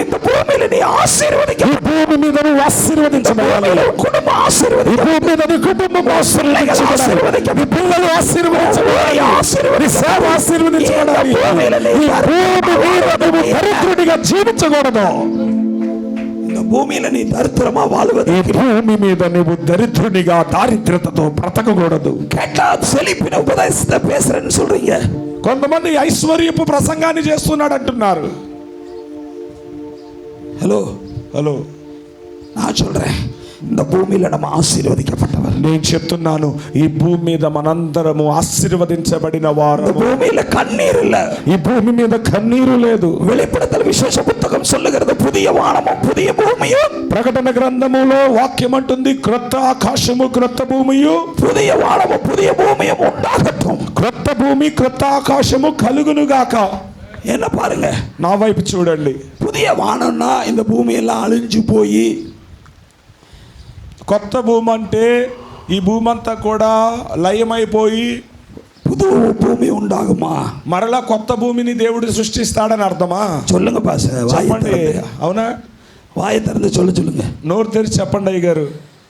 இந்த பூமியில நீ ఆశీర్వదించ. ఈ భూమి మీద నువ్వు ఆశీర్వదించబడాలి. కుటుంబం ఈ ఆశీర్వదించ. భూమి మీద నీ కుటుంబం ఆశీర్వదించబడాలి. నీ పిల్లలు ఆశీర్వదించబడాలి. నీ సేవ ఆశీర్వదించబడాలి. ఈ భూమి మీద నువ్వు దరిద్రుడిగా జీవించకూడదు. இந்த பூமியில நீ தரித்திரமா வாழ்வது. ఈ భూమి మీద నువ్వు దరిద్రునిగా దారిద్ర్యతతో బ్రతకకూడదు. கேட்டா செழிப்பின உபதேசத்தை பேசுறேன்னு சொல்றீங்க. కొంతమంది ఐశ్వర్యపు ప్రసంగాన్ని చేస్తున్నాడు అంటున్నారు. హలో హలో, நான் சொல்றேன், இந்த பூமியில நம்ம ஆசீர்வதிக்கப்பட்டவர். నేను చెప్తున్నాను, ఈ భూమి మీద మనందరము ఆశీర్వదించబడిన వారు. இந்த பூமியில கண்ணீர் இல்ல. ఈ భూమి మీద కన్నీరు లేదు. வெளிப்படுத்தல் விசேஷ புத்தகம் சொல்லுகிறது, புதிய வானமும் புதிய பூமியும். ప్రకటన గ్రంథములో వాక్యం అంటుంది, క్రొత్త ఆకాశము క్రొత్త భూమియు. புதிய வானமும் புதிய பூமியும் உண்டாகட்டும். క్రొత్త భూమి క్రొత్త ఆకాశము కలుగునుగాక. என்ன பாருங்க, నా వైపు చూడండి. புதிய வானம்னா இந்த பூமி எல்லாம் அழிஞ்சு போய், కొత్త భూమి అంటే ఈ భూమి అంతా కూడా లయమైపోయి புது பூமி உண்டாகுமா? మరలా కొత్త భూమిని దేవుడు సృష్టిస్తాడని అర్థమా? சொல்லுங்க பாச. చెప్పండి. అవునా? வாயை திறந்து சொல்லுங்க. నోరు తెరిచి చెప్పండి అయ్య గారు,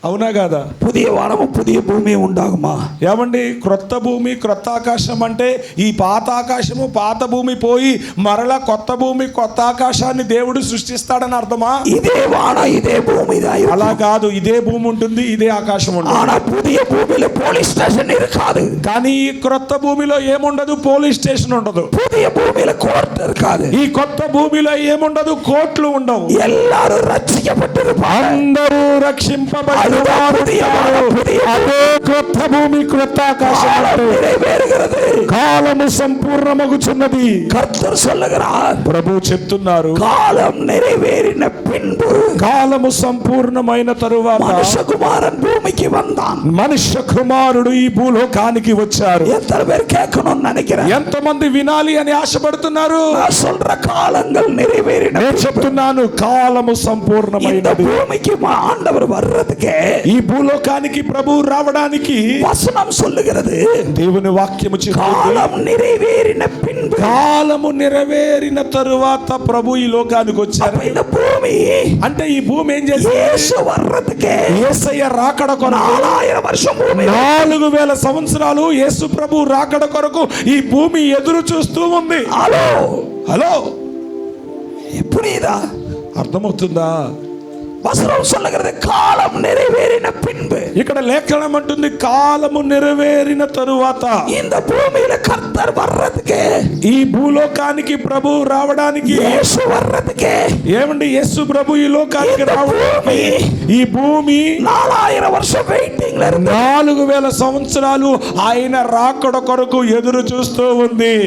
అవునా కాదా? புதிய வானமும் புதிய பூமியும் உண்டாகுமா? ఏమండి, క్రొత్త భూమి క్రొత్త ఆకాశం అంటే ఈ పాత ఆకాశము పాత భూమి పోయి మరలా కొత్త భూమి కొత్త ఆకాశాన్ని దేవుడు సృష్టిస్తాడని అర్థమా? இதே வானம் இதே பூமி தான். అలా కాదు, ఇదే భూమి ఉంటుంది, ఇదే ఆకాశం ఉంటుంది. ஆனா புதிய பூமியில போலீஸ் ஸ்டேஷன் இருக்காது. కానీ ఈ క్రొత్త భూమిలో ఏముండదు? పోలీస్ స్టేషన్ ఉండదు. புதிய பூமியில கோர்ட் இருக்காது. ఈ కొత్త భూమిలో ఏముండదు? కోర్టులు ఉండవు. எல்லாரும் ரட்சிக்கப்பட்டிருப்பாங்க. అందరూ రక్షింపబడి అదే క్రొత్త భూమి క్రొత్త ఆకాశం நிறைவேறுகிறது. కాలము సంపూర్ణమగుచున్నది. கர்த்தர் சொல்லுகிறார், ప్రభు చెప్తున్నారు, కాలం நிறைவேறின பின்பு కాలము సంపూర్ణమైన తరువాత மனுஷகுமாரன் பூமிக்கு வந்தான். మనుష్య కుమారుడు ఈ భూలోకానికి వచ్చారు. எத்தனை பேர் கேட்கணும்னு நினைக்கிறேன்? ఎంతమంది వినాలి అని ఆశపడుతున్నారు? நான் சொல்ற காலங்கள் நிறைவேறின. నేను చెప్తున్నాను, కాలము இந்த సంపూర్ణమైనది. பூமிக்கு ஆண்டவர் வர்றதுக்கு, ఈ భూలోకానికి ప్రభు రావడానికి வசனம் சொல்லுகிறது, దేవుని వాక్యము చెప్తుంది, காலம் நிறைவேறின பின்பு. కాలము నెరవేరిన తరువాత ప్రభు ఈ లోకానికి వచ్చారు. அப்ப இந்த பூமி, అంటే ఈ భూమి ఏం చేసింది? இயேசு வர்றதுக்கு యేసయ్య రాకడ కొరకు 4000 வருஷம் பூமி, 4000 సంవత్సరాలు యేసు ప్రభు రాకడ కొరకు ఈ భూమి ఎదురు చూస్తూ ఉంది. హలో హలో, புரியுதா? అర్థమవుతుందా? வசனம் சொல்லுகிறது, காலம் நிறைவேறின பின்பு. ఇక్కడ లేఖనం అంటుంది, కాలము నెరవేరిన తరువాత இந்த பூமியில கர்த்தர் வர்றதுக்கு, ఈ భూలోకానికి ప్రభు రావడానికి, இயேசு வர்றதுக்கு, ఏమండి యేసు ప్రభు ఈ లోకానికి இந்த రావడానికి பூமி ఈ భూమి 4000 வருஷம் వెయిటింగ్ல இருந்து 4000 సంవత్సరాలు ఆయన రాకడ కొరకు ఎదురు చూస్తూ ఉంది.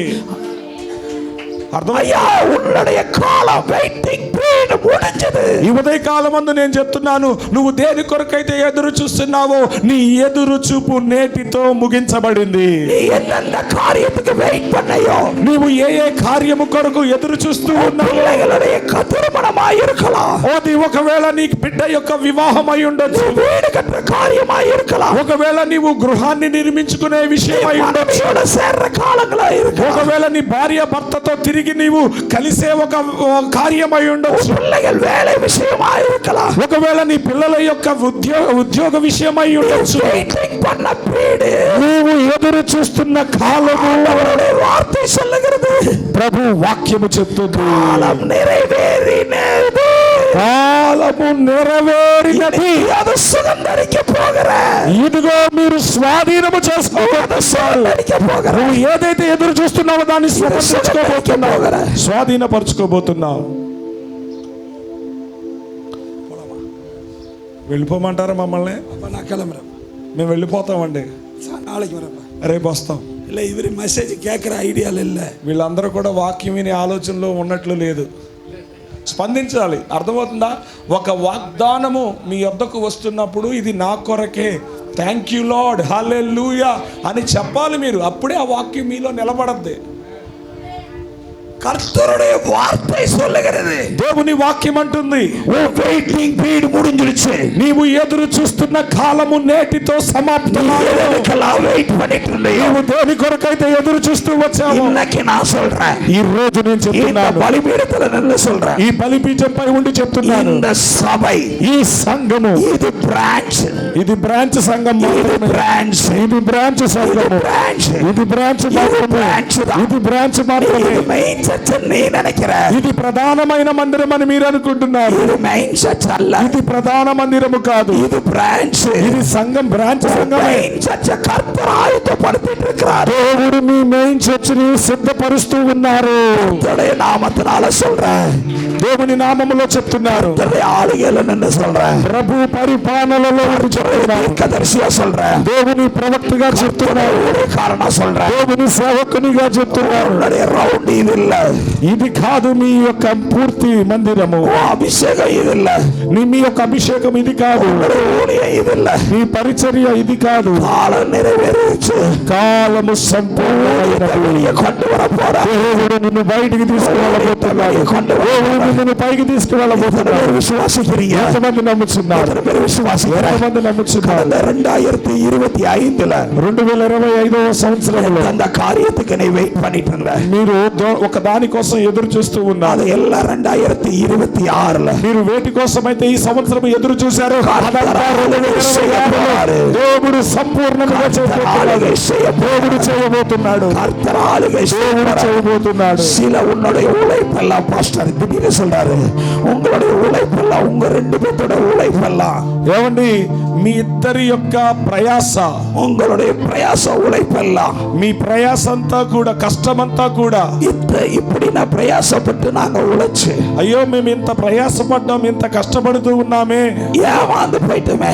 అయ్యా, ఉన్నடைய కాలం వెయిటింగ్ పీరియడ్ ముగించదు. ఈ ఉదయ కాలమందు నేను చెప్తున్నాను, నువ్వు దేని కొరకైతే ఎదురు చూస్తున్నావో నీ ఎదురు చూపు నేటితో ముగించబడింది. நீ எந்தெந்த காரியத்துக்கு வெயிட் பண்ணையோ, నీవు ఏ ఏ కార్యము కొరకు ఎదురు చూస్తూ ఉన్నావో, பிள்ளைகளுடைய திருமணமாய் இருக்கலாம், అది ఒకవేళ నీ బిడ్డ యొక్క వివాహం అయి ఉండొచ్చు, வீடு கட்டுற காரியமாய் இருக்கலாம், ఒకవేళ నీవు గృహాన్ని నిర్మించుకునే విషయమై ఉండొచ్చు, மனைவியோட சேர்ற காலங்களா இருக்கலாம், ఒకవేళ నీ భార్య భర్తతో తిరిగి నీవు కలిసే ఒక కార్యమై ఉండొచ్చు, பிள்ளைகள் வேலை விஷயமாய் இருக்கலாம், ఒకవేళ నీ పిల్లల యొక్క ఉద్యోగ విషయమై ఉండొచ్చు. வெயிட்டிங் பண்ண பீரியட், నీవు ఎదురు చూస్తున్న కాలము அவருடைய வார்த்தை சொல்லுகிறது, ప్రభు వాక్యము చెప్తుంది, காலம் நிறைவேறினது, కాలము నెరవేరినది, அது சுதந்தரிக்க போகிற, ఇదిగో మీరు స్వాధీనము చేసుకోబోతున్నారు. నువ్వు ఏదైతే ఎదురు చూస్తున్నావో దాన్ని స్వతంత్రించుకోబోతున్నావు, స్వాధీనపరచుకోబోతున్నావు. போலாமா? వెళ్ళిపోమంటారా మమ్మల్ని? அப்ப நான் கிளம்புறேன். మేము వెళ్ళిపోతామండి, நாளைக்கு வரப்பா. రేపు వస్తాం. இல்லை இவர் மெசேஜ் கேட்குற ஐடியாவில் இல்லை. వీళ్ళందరూ కూడా వాక్యం వినే ఆలోచనలో ఉన్నట్లు లేదు. స్పందించాలి. అర్థమవుతుందా? ఒక వాగ్దానము మీ వద్దకు వస్తున్నప్పుడు ఇది నా కొరకే, థ్యాంక్ యూ లార్డ్, హల్లెలూయా అని చెప్పాలి మీరు. అప్పుడే ఆ వాక్యం మీలో నిలబడద్ది. கர்த்தருடைய வார்த்தை சொல்லுகிறது, దేవుని వాక్యం అంటుంది, ఓ వెయిటింగ్ పీరియడ్ முடிஞ்சிருச்சு, నీవు ఎదురు చూస్తున్న కాలము నేటితో సమాప్తమైంది. వెయిట్ பண்ணிட்டு இருந்தீங்க, నీవు దేని కొరకైతే ఎదురు చూస్తూ వచ్చావు, இன்னைக்கு நான் சொல்றேன், ఈ రోజు నేను చెప్తున్నాను, బలిపీఠంలో నిన్ను சொல்றேன், ఈ బలిపీఠంపై ఉండి చెప్తున్నాను, இந்த సభை, ఈ సంఘము, ఇది బ్రాంచ్, ఇది బ్రాంచ్ సంఘం, ఇది బ్రాంచ్, ఇది బ్రాంచ్ సంఘము, బ్రాంచ్, ఇది బ్రాంచ్ మాత్రమే, ఇది బ్రాంచ్ మాత్రమే. మెయిన్ చర్చ్ నీ నిனைக்கிற, ఇది ప్రధానమైన మందిరం అని మీరు అనుకుంటున్నారు. ఇది మెయిన్ చర్చ్ అల్ల, ఇది ప్రధాన మందిరము కాదు, ఇది బ్రాంచ్, ఇది సంఘం, బ్రాంచ్ సంఘమే. మెయిన్ చర్చ్ కర్తర్ ஆயத்தப்படுத்திட்டு இருக்கிறார். దేవుడు మీ మెయిన్ చర్చ్ ని సిద్ధపరుస్తూ ఉన్నారు. கர்த்தருடைய நாமத்தினால சொல்றேன், దేవుని నామములో చెప్తున్నారు, கர்த்தருடைய ஆளுகையில நின்னு சொல்றேன், ప్రభు పరిపాలనలో చెప్తున్నారు, கதர்சியா சொல்றேன், దేవుని ప్రవక్తగా చెప్తున్నారు, காரணம் சொல்றேன், దేవుని సేవకునిగా చెప్తున్నారు. రౌండ్ ఇది இல்ல, ఇది కాదు మీ యొక్క పూర్తి మందిరము, అభిషేకం ఇది இல்ல, మీ యొక్క అభిషేకం ఇది కాదు, ஊழியம் இது இல்ல, మీ పరిచర్య ఇది కాదు. కాలం నెరవేర్చు, కాలము సంపూర్ణమైనది. கொண்டு వர పోరా, దేవుడు నిన్ను బయటికి తీసుకువెళ్ళబోతున్నాడు, దేవుడు నిన్ను పైకి తీసుకువెళ్ళబోతున్నాడు. విశ్వాసిக்கிறீங்க, ఎంతమంది నమ్ముతున్నారు? విశ్వాసిக்கிறேன். ఎంతమంది నమ్ముతున్నారు? 2025 2025వ సంవత్సరంలో அந்த காரியத்துக்கு நீ வெயிட் பண்ணிட்டு இருந்த, మీరు ఒక దాని కోసం ఎదురు చూస్తూ ఉన్నారు. அது எல்லாம் 2026 మీరు వేటి కోసం అయితే ఈ సంవత్సరం ఎదురు చూశారు, దేవుడు సంపూర్ణంగా చేయబోతున్నాడు. దేవుడు చేయబోతున్నాడు, దేవుడు చేయబోతున్నాడు. சில உன்னுடைய உழைப்பெல்லாம் பாஸ்டர் திடீர்னு சொல்றாரு, உங்களுடைய உழைப்பெல்லாம், உங்க 2 பேத்தோட உழைப்பெல்லாம், ఏమండి మీ ఇద్దరి యొక్క ప్రయాస, உங்களுடைய பிரயாச உழைப்பெல்லாம், మీ ప్రయాస అంతా కూడా, కష్టమంతా కూడా, இப்படி நான் பிரயாசப்பட்டு நாங்க உழைச்சு, అయ్యో మేము ఇంత ప్రయాసపడ్డాం, ఇంత కష్టపడుతూ ఉన్నామే, ஏமாந்து போயிட்டுமே,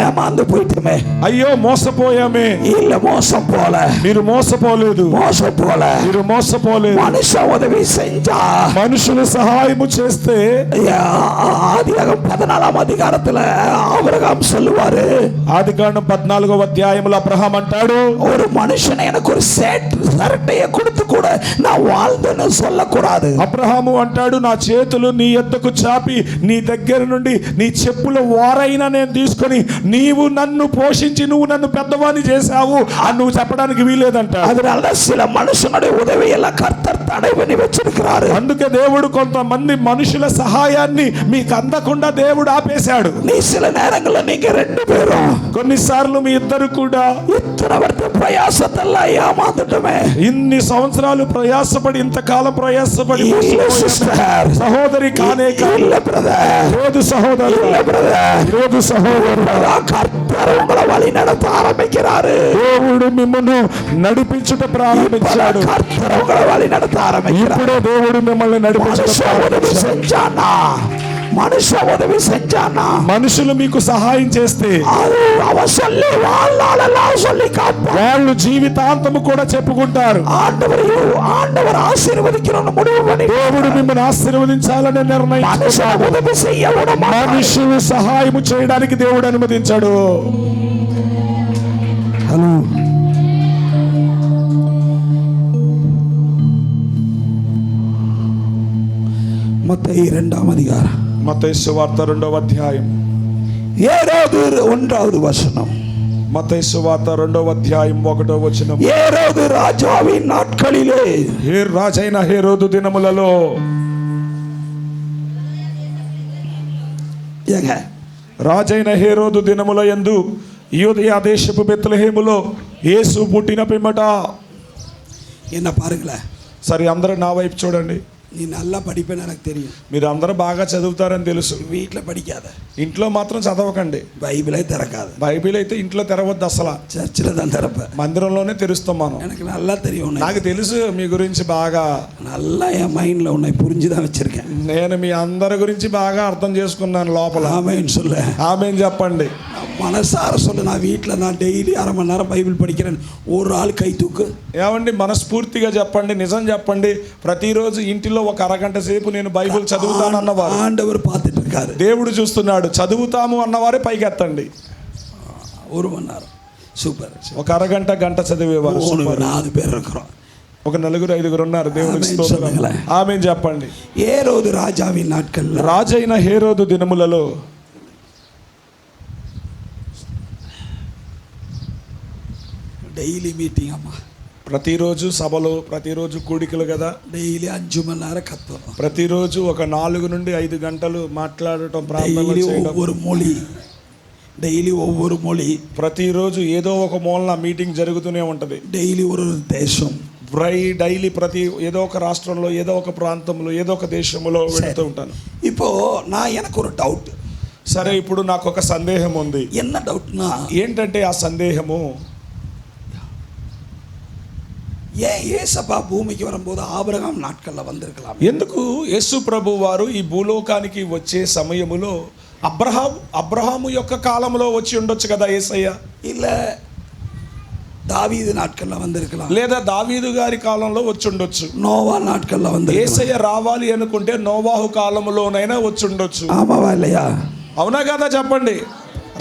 ஏமாந்து போயிட்டுமே, అయ్యో మోసపోయామే. இல்ல மோசம் போல, మీరు మోసపోలేదు, மோசம் போல, మీరు మోసపోలేదు. மனுஷ உதவி செஞ்சா, మనుషులు సహాయము చేస్తే, ஆதியாகமம் 14ஆம் அதிகாரத்துல ஆபிரகாம் சொல்லுவாரு, ఆదికాండం 14వ అధ్యాయంలో అబ్రహాం అంటాడు, ஒரு మనుషனை எனக்கு ஒரு சரட்டையை கொடுத்து கூட நான் வாழ்ந்தேன்னு சொல்லக்கூடாது. అబ్రహాము అంటాడు, నా చేతులు నీ యొద్దకు చాపి నీ దగ్గర నుండి నీ చెప్పుల వారైనా నేను తీసుకొని, నీవు నన్ను పోషించి నువ్వు నన్ను పెద్దవాణ్ణి చేశావు అని నువ్వు చెప్పడానికి వీలేదంట. அதனால சில மனுஷனுடைய உதவி எல்லாம் கர்த்தர் தடை பண்ணி வச்சிருக்கிறாரு. అందుకే దేవుడు కొంతమంది మనుషుల సహాయాన్ని మీకు అందకుండా దేవుడు ఆపేశాడు. நீ சில நேரங்கள்ல நீங்க 2 பேரும் కొన్నిసార్లు మీ ఇద్దరు కూడా இத்தனை வருஷ பிரயாசத்தெல்லாம் ஏமாந்துட்டோமே, ఇన్ని సంవత్సరాలు ప్రయాసపడి, ఇంతకాలం ప్రయాసపడి సహోదరి కానే இல்ல பிரதர், లేదు సహోదరు, இல்ல பிரதర్, లేదు సహోదరు, கர்த்தர் உங்களை வழி நடத்த ஆரம்பிக்கிறாரு. దేవుడు మిమ్మల్ని నడిపించుట ప్రారంభించాడు. கர்த்தர் உங்களை வழி நடத்த ஆரம்பிக்கிறார். ఇప్పుడే దేవుడు మిమ్మల్ని నడిపించుట ప్రారంభించాడు. మనుష ఉదవి செஞ்சானா, మనుషులు మీకు సహాయం చేస్తే వాళ్ళు జీవితాంతము కూడా చెప్పుకుంటారు, ఆండవర్ ఆశీర్వదించను முடிவு பண்ணி, దేవుడు మిమ్మల్ని ఆశీర్వదించాలని నిర్ణయించాడు. ఉదవి చేయడం, మనుషులు సహాయము చేయడానికి దేవుడు అనుమతించాడు. హలో, మత్తయి 2వ అధ్యాయం, మత్తయి సువార్త 2వ అధ్యాయం 1వ వచనం, మత్తయి సువార్త 2వ అధ్యాయం 1వ వచనం. హేరోదు రాజావిన్ నాట్களிலே, రాజైన హేరోదు దినములలో, రాజైన హేరోదు దినముల యందు యూదయ దేశపు బెత్లెహేములో యేసు పుట్టిన పిమ్మట, என்ன பாருங்களேன், సరే అందరూ నా వైపు చూడండి, நீ நல்லா படிப்பேன்னு எனக்கு தெரியும். మీరు అందరూ బాగా చదువుతారని తెలుసు. வீட்டில் படிக்காத, ఇంట్లో మాత్రం చదవకండి. బైబిలే திறக்காத. బైబిల్ అయితే ఇంట్లో తెరవద్దు అసలు. చర్చిలో தான் திறப்ப. మందిరంలోనే తెరుస్తాం మనం. எனக்கு நல்லா தெரியும். నాకు తెలుసు మీ గురించి బాగా. நல்லா என் மைண்டில் உன்னை புரிஞ்சுதான் வச்சிருக்கேன். నేను మీ అందరి గురించి బాగా అర్థం చేసుకున్నాను లోపల. ஆமென் சொல்ல. ఆమేన్ చెప్పండి. మనసార சொல்ல, నా వీటిలో నా డైలీ 1/2 மணி நேரம் బైబిల్ படிக்கிறேன். ஒரு ஆள் కై తూకు. ఏమండి మనస్ఫూర్తిగా చెప్పండి, నిజం చెప్పండి. ప్రతిరోజు ఇంటిలో ఒక అరగంట సేపు నేను బైబిల్ చదువుతాను అన్నవారు ఆండవర్ பார்த்துட்டு இருக்காரு. దేవుడు చూస్తున్నాడు. చదువుతాము అన్నవారే పైకెత్తండి. 1 மணி நேரம் సూపర్. ఒక అరగంట గంట చదివేవారు 4 பேர் இருக்கிறோம். ఒక 4-5 ఉన్నారు. దేవుడికి స్తోత్రం. ఆమేన్ చెప్పండి. హేరోదు రాజావిన్ నాట్కల్లో, రాజైన హేరోదు దినములలో డైలీ మీటింగ్ అమ్మా. ప్రతిరోజు సభలు, ప్రతిరోజు కూడికలు కదా. డైలీ 5 மணி நேரம் కత్తం. ప్రతిరోజు ఒక 4 నుండి 5 గంటలు మాట్లాడటం, ప్రార్థన చేయడం. ఒవ్వొరు మொழி, డైలీ ఒవ్వొరు మொழி. ప్రతిరోజు ఏదో ఒక మూలన మీటింగ్ జరుగుతూనే ఉంటది. డైలీ ఒక దేశం. డైలీ ప్రతి ఏదో ఒక రాష్ట్రంలో, ఏదో ఒక ప్రాంతంలో, ఏదో ఒక దేశంలో వెళ్తూ ఉంటాను. இப்போ நான் எனக்கு ஒரு డౌట్. సరే, ఇప్పుడు నాకు ఒక సందేహం ఉంది. என்ன డౌట్னா, ఏంటంటే ఆ సందేహము, ஏன் ஏசப்பா பூமிக்கு வரும்போது ஆபிரகாம் நாட்கள்ல வந்திருக்கலாம்? ఎందుకు యేసు ప్రభు వారు ఈ భూలోకానికి వచ్చే సమయములో అబ్రహాము యొక్క కాలంలో వచ్చి ఉండొచ్చు కదా యేసయ్య? இல்ல దావీదు నాట్కల్లో వந்திருக்கலாம், లేదా దావీదు గారి కాలంలో వచ్చి ఉండొచ్చు. నోవా నాట్కల్లో వந்திருக்கலாம். యేసయ్య రావాలి అనుకుంటే నోవాహు కాలంలోనైనా వచ్చి ఉండొచ్చు. ఆమావా இல்லையா? అవునా కదా చెప్పండి.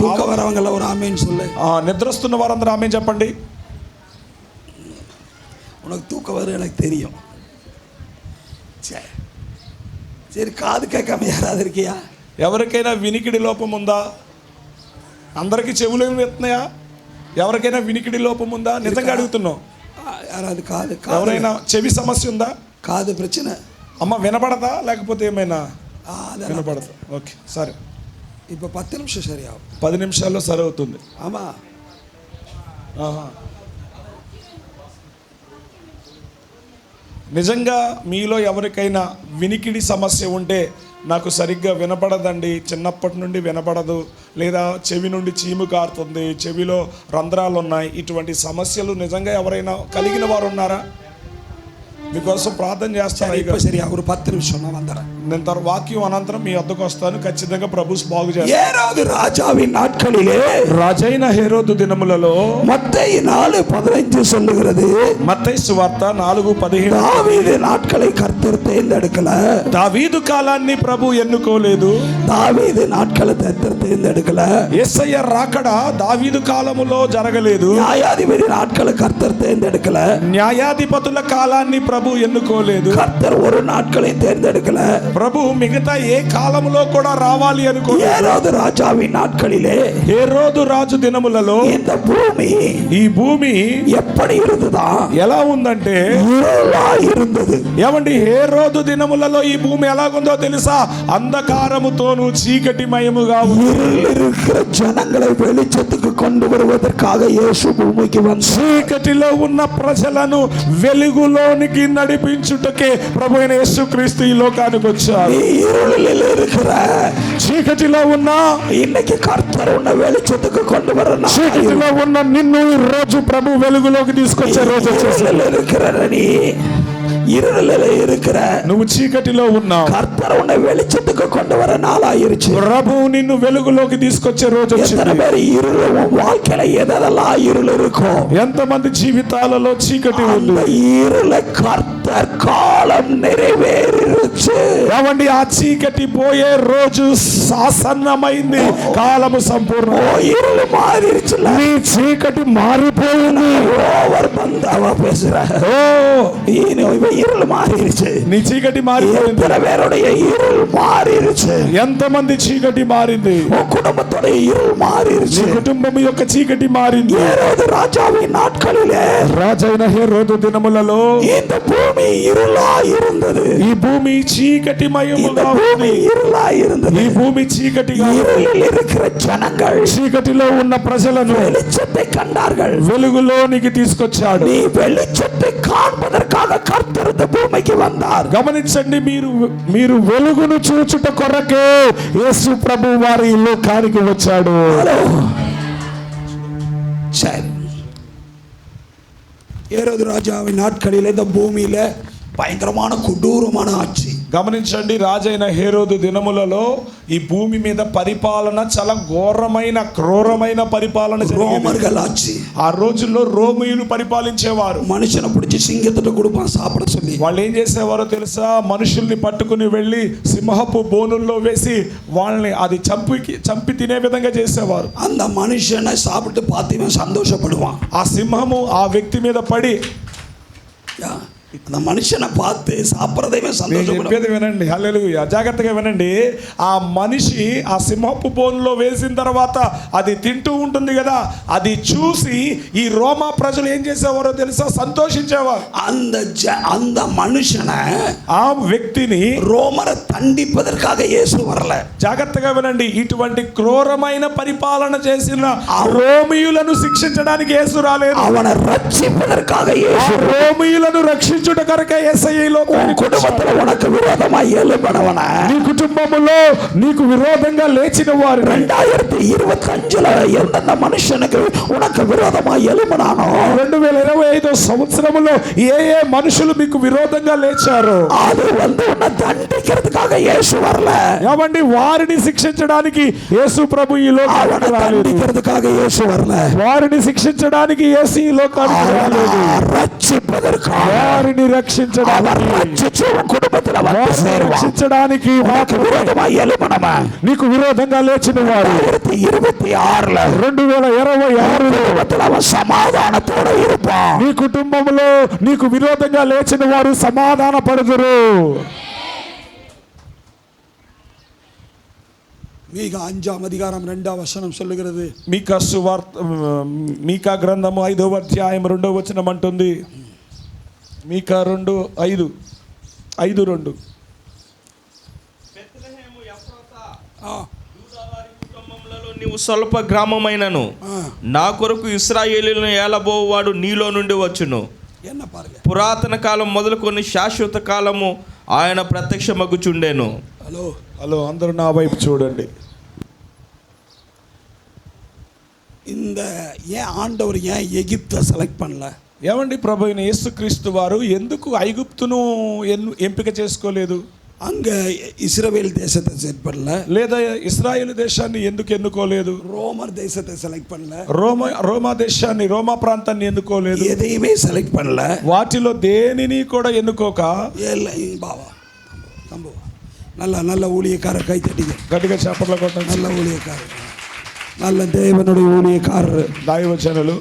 తూక వరవంగల ஒரு ఆమేన్ சொல்லு. నిద్రస్తున్న వారందరూ ఆమేన్ చెప్పండి. உனக்கு தூக்கம் வரும் எனக்கு தெரியும். சரி, కాదు కేకమ యారాదు இருக்கியா? ఎవరికైనా వినికిడి లోపం ఉందా? అందరికీ చెవులు వింటున్నాయా? ఎవరికైనా వినికిడి లోపం ఉందా? నిజంగా అడుగుతున్నాం. యారాదు కాదు. ఎవరైనా చెవి సమస్య ఉందా? కాదు ప్రశ్న. అమ్మ వినపడదా లేకపోతే ఏమైనా? వినపడదు. ఓకే, సరే. இப்போ 10 నిమిషం సరియావు. 10 నిమిషాల్లో సరి అవుతుంది. ఆమా. నిజంగా మీలో ఎవరికైనా వినికిడి సమస్య ఉంటే, నాకు సరిగ్గా వినపడదండి, చిన్నప్పటి నుండి వినపడదు, లేదా చెవి నుండి చీము కారుతుంది, చెవిలో రంధ్రాలు ఉన్నాయి, ఇటువంటి సమస్యలు నిజంగా ఎవరైనా కలిగిన వారు ఉన్నారా? మీకోసం ప్రార్థన చేస్తాను. సరే, ఒక 10 నిమిషం వందరా. నేను వాక్యం అనంతరం మీ వద్దకు వస్తాను. ఖచ్చితంగా ప్రభు బాగు చేస్తాడు. హేరోదు రాజావిன் నాட்களிலே, రాజైన హేరోదు దినములలో, మత్తయి 4:15 சொல்லுகிறது. మత్తయి సువార్త 4:15, దావీదు నాட்களை கர்த்தர் தேர்ந்தெடுக்கல. దావీదు కాలాన్ని ప్రభు ఎన్నుకోలేదు. దావీదు నాட்களை கர்த்தர் தேர்ந்தெடுக்கல. యేసయ్య రాకడ దావీదు కాలములో జరగలేదు. న్యాయాధిపతి నాட்களை கர்த்தர் தேர்ந்தெடுக்கல. న్యాయాధిపతుల కాలాన్ని ప్రభు ఎన్నుకోలేదు. கர்த்தர் ஒரு நாட்களை தேர்ந்தெடுக்கல. ప్రభు మిగతా ఏ కాలములో కూడా రావాలి అనుకోలేదు. హేరోదు రాజావిன் నాட்களிலே, హేరోదు రాజు దినములలో இந்த பூமி, ఈ భూమి எப்படி இருந்தదా? ఎలా ఉందంటే இருளா இருந்தது. ఏమండి, హేరోదు దినములలో ఈ భూమి ఎలాగుందో తెలుసా? అంధకారముతోను చీకటిమయముగా ఉంది. இருள் இருக்கிற ஜனங்களை வெளிச்சத்துக்கு கொண்டு வருவதற்காக இயேசு பூமிக்கு வந்தார். చీకటిలో ఉన్న ప్రజలను వెలుగులోనికి నడిపించుటకే ప్రభువైన యేసుక్రీస్తు ఈ లోకానికి వచ్చారు. இருளில் இருக்கிற, చీకటిలో ఉన్న, இன்னைக்கு கர்த்தர் உன்னை வெளிச்சத்துக்கு கொண்டு வர, చీకటిలో ఉన్న నిన్ను ఈ రోజు ప్రభు వెలుగులోకి తీసుకొచ్చే రోజు వచ్చేసారు. இருக்கிற நீ, இருளில் இருக்கிற నువ్వు చీకటిలో ఉన్నావు, கர்த்தர் உன்னை வெளிச்சத்துக்கு கொண்டு வர நாளாயிருச்சு. ప్రభు నిన్ను వెలుగులోకి తీసుకొచ్చే రోజు எத்தனை వచ్చింది. பேர் இருள் உன் வாழ்க்கையில எதெல்லாம் இருள் இருக்கும்? ఎంతమంది జీవితాలలో చీకటి ఉంది? அந்த இருளை கர்த்தர் காலம் நிறைவேறிருச்சு. ఏమండి, ఆ చీకటి పోయే రోజు ఆసన్నమైంది. కాలము సంపూర్ణ. இருள் மாறிடுச்சுல. నీ చీకటి మారిపోయింది. ஓவர் பந்தாவா பேசுற. இருள் மாறிடுச்சு. నీ చీకటి మారిపోయింది. எத்தனை பேருடைய இருள் மாறிடுச்சு? ఎంతమంది చీకటి మారింది? உன் குடும்பத்துடைய இருள் மாறிடுச்சு. నీ కుటుంబం యొక్క చీకటి మారింది. ஹேரோது ராஜாவின் நாட்களிலே, రాజైన హేరోదు దినములలో இந்த பூமி இருளா இருந்தது. ఈ భూమి చీకటి చీకటిమయముగా பூமி இருளா இருந்தது. ఈ భూమి చీకటిగా, இருளில் இருக்கிற ஜனங்கள் చీకటిలో ఉన్న ప్రజలను வெளிச்சத்தை கண்டார்கள். వెలుగులోనికి తీసుకొచ్చాడు. நீ வெளிச்சத்தை காண்பதற்காக கர்த்தர் இந்த பூமிக்கு வந்தார். గమనించండి, మీరు వెలుగును చూచుట కొరకే యేసు ప్రభు వారి ఈ లోకానికి వచ్చాడు. ஹலோ. சரி, ஏரோது ராஜாவின் நாட்களில் இந்த பூமியில பயங்கரமான கொடூரமான ஆட்சி. గమనించండి, రాజైన హేరోదు దినములలో ఈ భూమి మీద పరిపాలన చాలా ఘోరమైన క్రూరమైన పరిపాలన జరిగేది. ரோமர்கள் ஆட்சி. ఆ రోజుల్లో రోమియులు పరిపాలించేవారు. మనుషుని పిడిచి సింగతిట கொடுப்பான் சாப்பிட சொல்லி. వాళ్ళు ఏం చేసేవారో తెలుసా? మనుషుల్ని పట్టుకుని వెళ్ళి సింహపు బోనుల్లో వేసి వాళ్ళని అది చంపి తినే విధంగా చేసేవారు. அந்த மனுஷனை சாப்பிட்டு பார்த்து சந்தோஷப்படுவான். ఆ సింహము ఆ వ్యక్తి మీద పడి, அந்த మనిషిని பார்த்து సాపరదేమే సంతోషపడు. చెప్పేది వినండి, హల్లెలూయా, జాగ్రత్తగా వినండి. ఆ మనిషి ఆ సింహపు బోన్లో వేసిన తర్వాత అది తింటూ ఉంటుంది కదా, అది చూసి ఈ రోమా ప్రజలు ఏం చేసేవారో తెలుసా? సంతోషించేవారు. அந்த మనుషனை, ఆ వ్యక్తిని రోమర దండిపదற்காக యేసు வரல. జాగ్రత్తగా వినండి, ఇటువంటి క్రూరమైన పరిపాలన చేసిన రోమియులను శిక్షించడానికి యేసు రాలేదు. அவனை ரட்சிப்பதற்காக యేసు, రోమియులను రక్షించుట కొరకే యేసయ్య ఈ లోకానికి కుటుంబములో ఉనకు విరోధమై எழும்பினவன, నీ కుటుంబములో నీకు విరోధంగా లేచిన వారు 2025లో எந்தெந்த మనుషனுக்கு ఉనకు విరోధమై எழும்பினானோ, 2025 సంవత్సరములో ఏ మనుషులు మీకు విరోధంగా లేచారో அது வந்து உன்னை தண்டிக்கிறதுக்காக యేసు வரல. ఏమండి, వారిని శిక్షించడానికి యేసు ప్రభు ఈ లోకానికి రాలేదు. தண்டிக்கிறதுக்காக యేసు வரல. వారిని శిక్షించడానికి యేసు ఈ లోకానికి రాలేదు. రక్షిப்பதற்காக, వారిని రక్షించడానికి, కుటుంబத்தில் రక్షించడానికి నీకు విరోధంగా లేచిన వారు 2026 సమాధానతోడు இருப்பான். నీ కుటుంబంలో నీకు విరోధంగా లేచిన వారు సమాధాన పడుదురు. మీకా 5వ అధికారం 2వ వచనం சொல்லுகிறது. మీకా గ్రంథము 5వ అధ్యాయం 2వ వచనం అంటుంది. మీకా 2:5. నీవు స్వల్ప గ్రామమైనను నా కొరకు ఇశ్రాయేలును ఏలబోవాడు నీలో నుండి వచ్చును. పురాతన కాలం మొదలుకొని శాశ్వత కాలము ఆయన ప్రత్యక్షమగుచుండెను. హలో, అందరూ నా వైపు చూడండి. இந்த ஏன் ஆண்டவர் ஏன் எகிப்தை செலக்ட் பண்ணல? ఏమండి, ప్రభు అయిన యేసుక్రీస్తు వారు ఎందుకు ఐగుప్తును ఎంపిక చేసుకోలేదు? அங்க இஸ்ரவேல் தேசத்தை செட் பண்ணல, లేదా ఇశ్రాయేలు దేశాన్ని ఎందుకు ఎన్నుకోలేదు? ரோமர் தேசத்தை செலக்ட் பண்ணல, రోమా దేశాన్ని, రోమా ప్రాంతాన్ని ఎన్నుకోలేదు. எதையுமே செலக்ட் பண்ணல. వాటిలో దేనిని కూడా ఎన్నుకోక, బావా நல்ல நல்ல ஊழியக்காரர் கை தட்டிங்க, గట్టిగా చప్పట్లు కొట్టండి. நல்ல ஊழியக்காரர், நல்ல தேவனுடைய ஊழியக்காரர், దైవజనులు.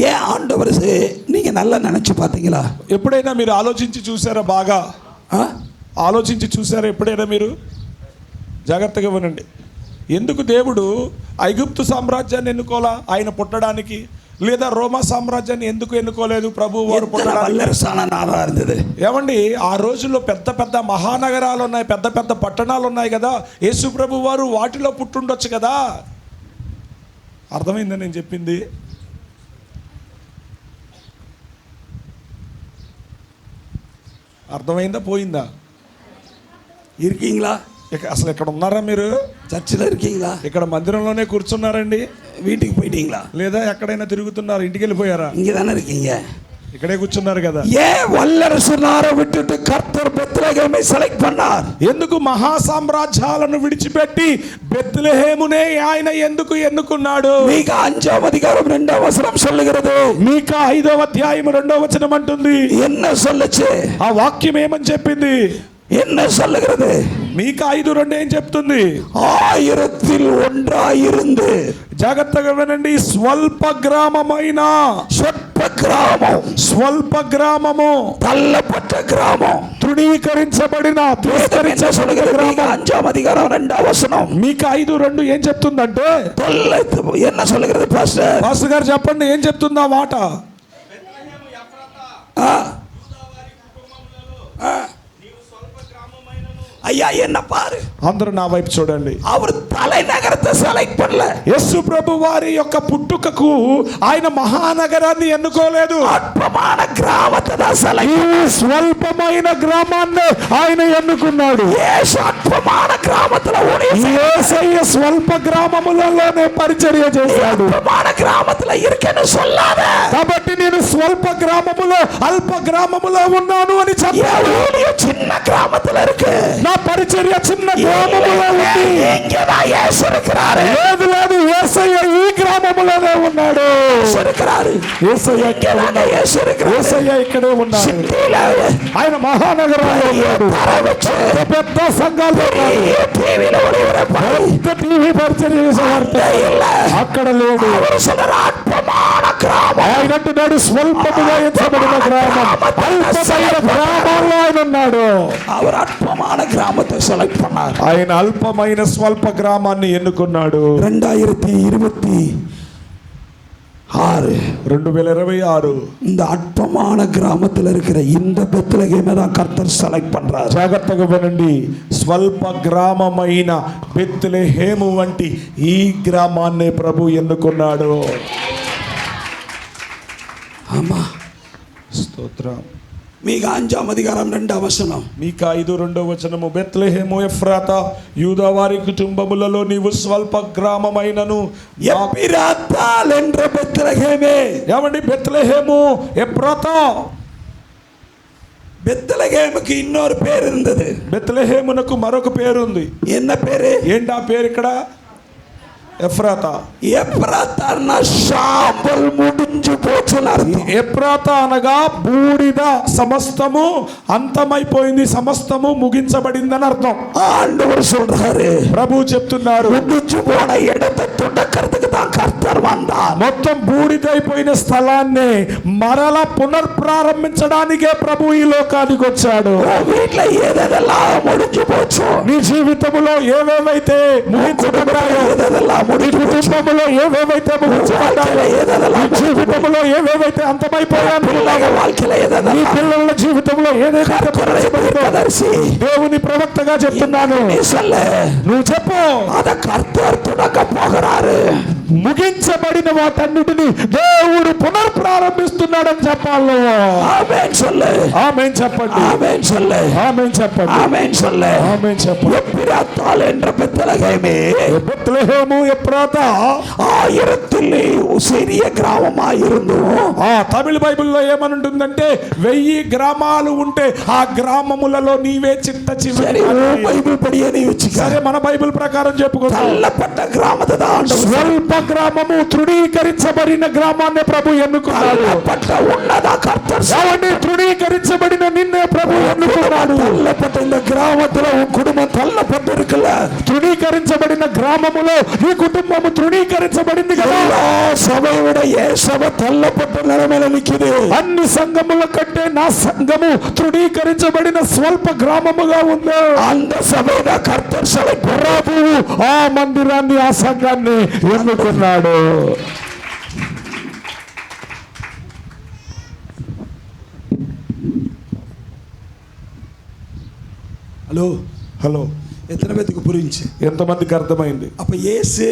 ஏன் ஆண்டவர் நீங்க நல்லா நினைச்சு பார்த்தீங்களா? ఎప్పుడైనా మీరు ఆలోచించి చూసారా? బాగా ఆలోచించి చూసారా ఎప్పుడైనా మీరు? జాగ్రత్తగా వినండి. ఎందుకు దేవుడు ఐగుప్తు సామ్రాజ్యాన్ని ఎన్నుకోలా ఆయన పుట్టడానికి? లేదా రోమా సామ్రాజ్యాన్ని ఎందుకు ఎన్నుకోలేదు ప్రభు వారు పుట్టడానికి? ఏమండి, ఆ రోజుల్లో పెద్ద పెద్ద మహానగరాలు ఉన్నాయి, పెద్ద పెద్ద పట్టణాలు ఉన్నాయి కదా, యేసు ప్రభు వారు వాటిలో పుట్టుండొచ్చు కదా. అర్థమైందా నేను చెప్పింది? అర్థమైందా? పోయిందా? இருக்கீங்களா? అసలు ఇక్కడ ఉన్నారా మీరు? చర్చిలో இருக்கீங்களா? ఇక్కడ మందిరంలోనే కూర్చున్నారండి? வீட்டுக்கு போயிட்டீங்களா? లేదా ఎక్కడైనా తిరుగుతున్నారు? ఇంటికి వెళ్ళిపోయారా? இங்கே தானே இருக்கீங்க, ఇక్కడే కూర్చున్నారు కదా. ஏன் வல்லரசு நாரை விட்டுட்டு கர்த்தர் பெத்லகேமை செலக்ட் பண்ணார்? ఎందుకు మహా సామ్రాజ్యాలను విడిచిపెట్టి బెత్లెహేమునే ఆయన ఎందుకు ఎన్నుకున్నాడు? మీకా 5వ అధికారం 2వ వచనం சொல்லுகிறது. మీకా 5వ అధ్యాయం 2వ వచనం అంటుంది. என்ன சொல்லுச்சு? ఆ వాక్యం ఏమని చెప్పింది? என்ன சொல்லுகிறது? మీకా 5:2 ఏం చెప్తుంది? 1000ல் ஒன்றாயிருந்து, జాగ్రత్తగా వినండి, స్వల్ప గ్రామమైన, స్వల్ప గ్రామము, తల్లపట్ట గ్రామం, తృణీకరించబడిన, గ్రామం. 5వ అధికారం 2వ వచనం మీకా 5:2 ఏం చెప్తుందంటే, என்ன சொல்லுகிறது పాస్టర్ గారు చెప్పండి, ఏం చెప్తుంది ఆ మాట? ஐயா என்ன பாரு, అందరూ నా వైపు చూడండి. அவர் தலைநகரத்தை செலக்ட் பண்ணல. యేసు ప్రభు వారి యొక్క పుట్టుకకు ఆయన మహానగరాన్ని ఎన్నుకోలేదు. அற்பமான கிராமத்தை தான் செலக்ட். ఈ స్వల్పమైన గ్రామాన్ని ఆయన ఎన్నుకున్నాడు. యేసు అற்பமான గ్రామத்துல యేసయ్య స్వల్ప గ్రామములలోనే పరిచర్య చేశాడు. అற்பமான గ్రామத்துல இருக்கேன்னு சொல்லாத. కాబట్టి నేను స్వల్ప గ్రామములో అల్ప గ్రామములో ఉన్నాను అని చెప్పాడు. చిన్న గ్రామத்துல இருக்கு. నా పరిచర్య చిన్న గ్రామములో ఉంది. இங்கதான் యేసు இருக்கிறாரு. లేదు లేదు, యేసయ్య ఈ గ్రామములోనే ఉన్నాడు. యేసయ్య ఇక్కడే ఉన్నాడు. ఆయన మహానగరంలో ఉన్నాడు. పెద్ద సంఘాలు పెద్ద టీవీ పరిచయం చేసేవారు అక్కడ లేడు. ఆయన అంటున్నాడు స్వల్పముగా ఎంచబడిన గ్రామం, అల్పమైన గ్రామంలో ఆయన ఉన్నాడు. ఆయన అల్పమైన స్వల్ప గ్రామాన్ని ఎన్నుకున్నాడు. 2026 இந்த அற்பமான கிராமத்தில் இருக்கிற இந்த பெத்லகேமை தான் கர்த்தர் செலக்ட் பண்றார். జాగ్రత్తగా వినండి. స్వల్ప గ్రామమైన బెత్లెహేము వంటి ఈ గ్రామాన్ని ప్రభు ఎన్నుకున్నాడు. ஆமா, స్తోత్రం. మీకా 5వ అధికారం 2వ వచనం. మీకా 5:2 వచనము, బెత్లెహేము ఎఫ్రాతా యూదా వారి కుటుంబములలో నీవు స్వల్ప గ్రామమైనను. ఎఫ్రాతాల్ என்ற பெத்லகேமே. ఏమండి బెత్లెహేము ఎఫ్రాతా. బెత్లెహేముకి இன்னொரு పేరు இருந்தது. బెత్లెహేమునకు మరొక పేరు ఉంది. என்ன పేరు? ఏంటి ఆ పేరు ఇక్కడ? ఎఫ్రాతా. ఎఫ్రాతా అన్న శాపల్ ముడించు పోచున్నారు. ఎఫ్రాతా అనగా బూడిద, సమస్తము అంతమైపోయింది, సమస్తము ముగించబడిందని అర్థం. ఆండవర్ சொல்றாரு, ప్రభు చెప్తున్నారు, ముడించు పోన ఎడత తుండకర్తకు దా కర్తర్ వందార్. మొత్తం బూడిదైపోయిన స్థలాన్ని మరల పునర్ప్రారంభించడానికే ప్రభు ఈ లోకానికి వచ్చాడు. వీటిలో ఏదేదలా ముడించు పోచు, నీ జీవితంలో ఏవేవైతే ముగించబడ్డాయో, నీ కుటుంబంలో ఏవేవైతే ముగించబడ్డాయో, నీ జీవితంలో ఏవేవైతే అంతమైపోయాయో, నీ పిల్లల జీవితంలో ఏదైతే దేవుని ప్రవక్తగా చెప్తున్నాను, నువ్వు చెప్పు. ముగించబడిన వాటన్నిటిని దేవుడు పునర్ప్రారంభిస్తున్నాడని చెప్పాలి. ఆమేన్ చెప్పండి. ఆమేన్ చెప్పండి. బెత్లెహేము ఎఫ్రాతా సిరియ గ్రామమాയിരുന്നു. తమిళ బైబిల్లో ఏమనుంటుందంటే 1000 గ్రామాలు ఉంటే ఆ గ్రామములలో నీవే చిట్ట చివరి. బైబిల్ పడియని సరే, మన బైబిల్ ప్రకారం చెప్పుకుందాం. స్వల్ప గ్రామము, తృణీకరించబడిన గ్రామాన్ని ప్రభు ఎన్నుకున్నాడు. తృణీకరించబడిన నిన్నే ప్రభు ఎన్నుకున్నాడు. గ్రామத்துல కుటుంబం తల్లపట్టిరుకల. తృణీకరించబడిన గ్రామములో నీ కుటుంబము తృణీకరించబడింది కదా. సభయుడ ఏ సభ తల్లపట్ట నిలమేల నిక్కిది. అన్ని సంఘముల కంటే నా సంఘము తృణీకరించబడిన స్వల్ప గ్రామముగా ఉంది. అంత సభైన కర్తర్ ప్రభువు ఆ మందిరాన్ని, ఆ సంఘాన్ని ఎన్నుకున్నాడు. హలో எத்தனை பேத்துக்கு புரிஞ்சு? ఎంతమందికి అర్థమైంది? அப்ப இயேசு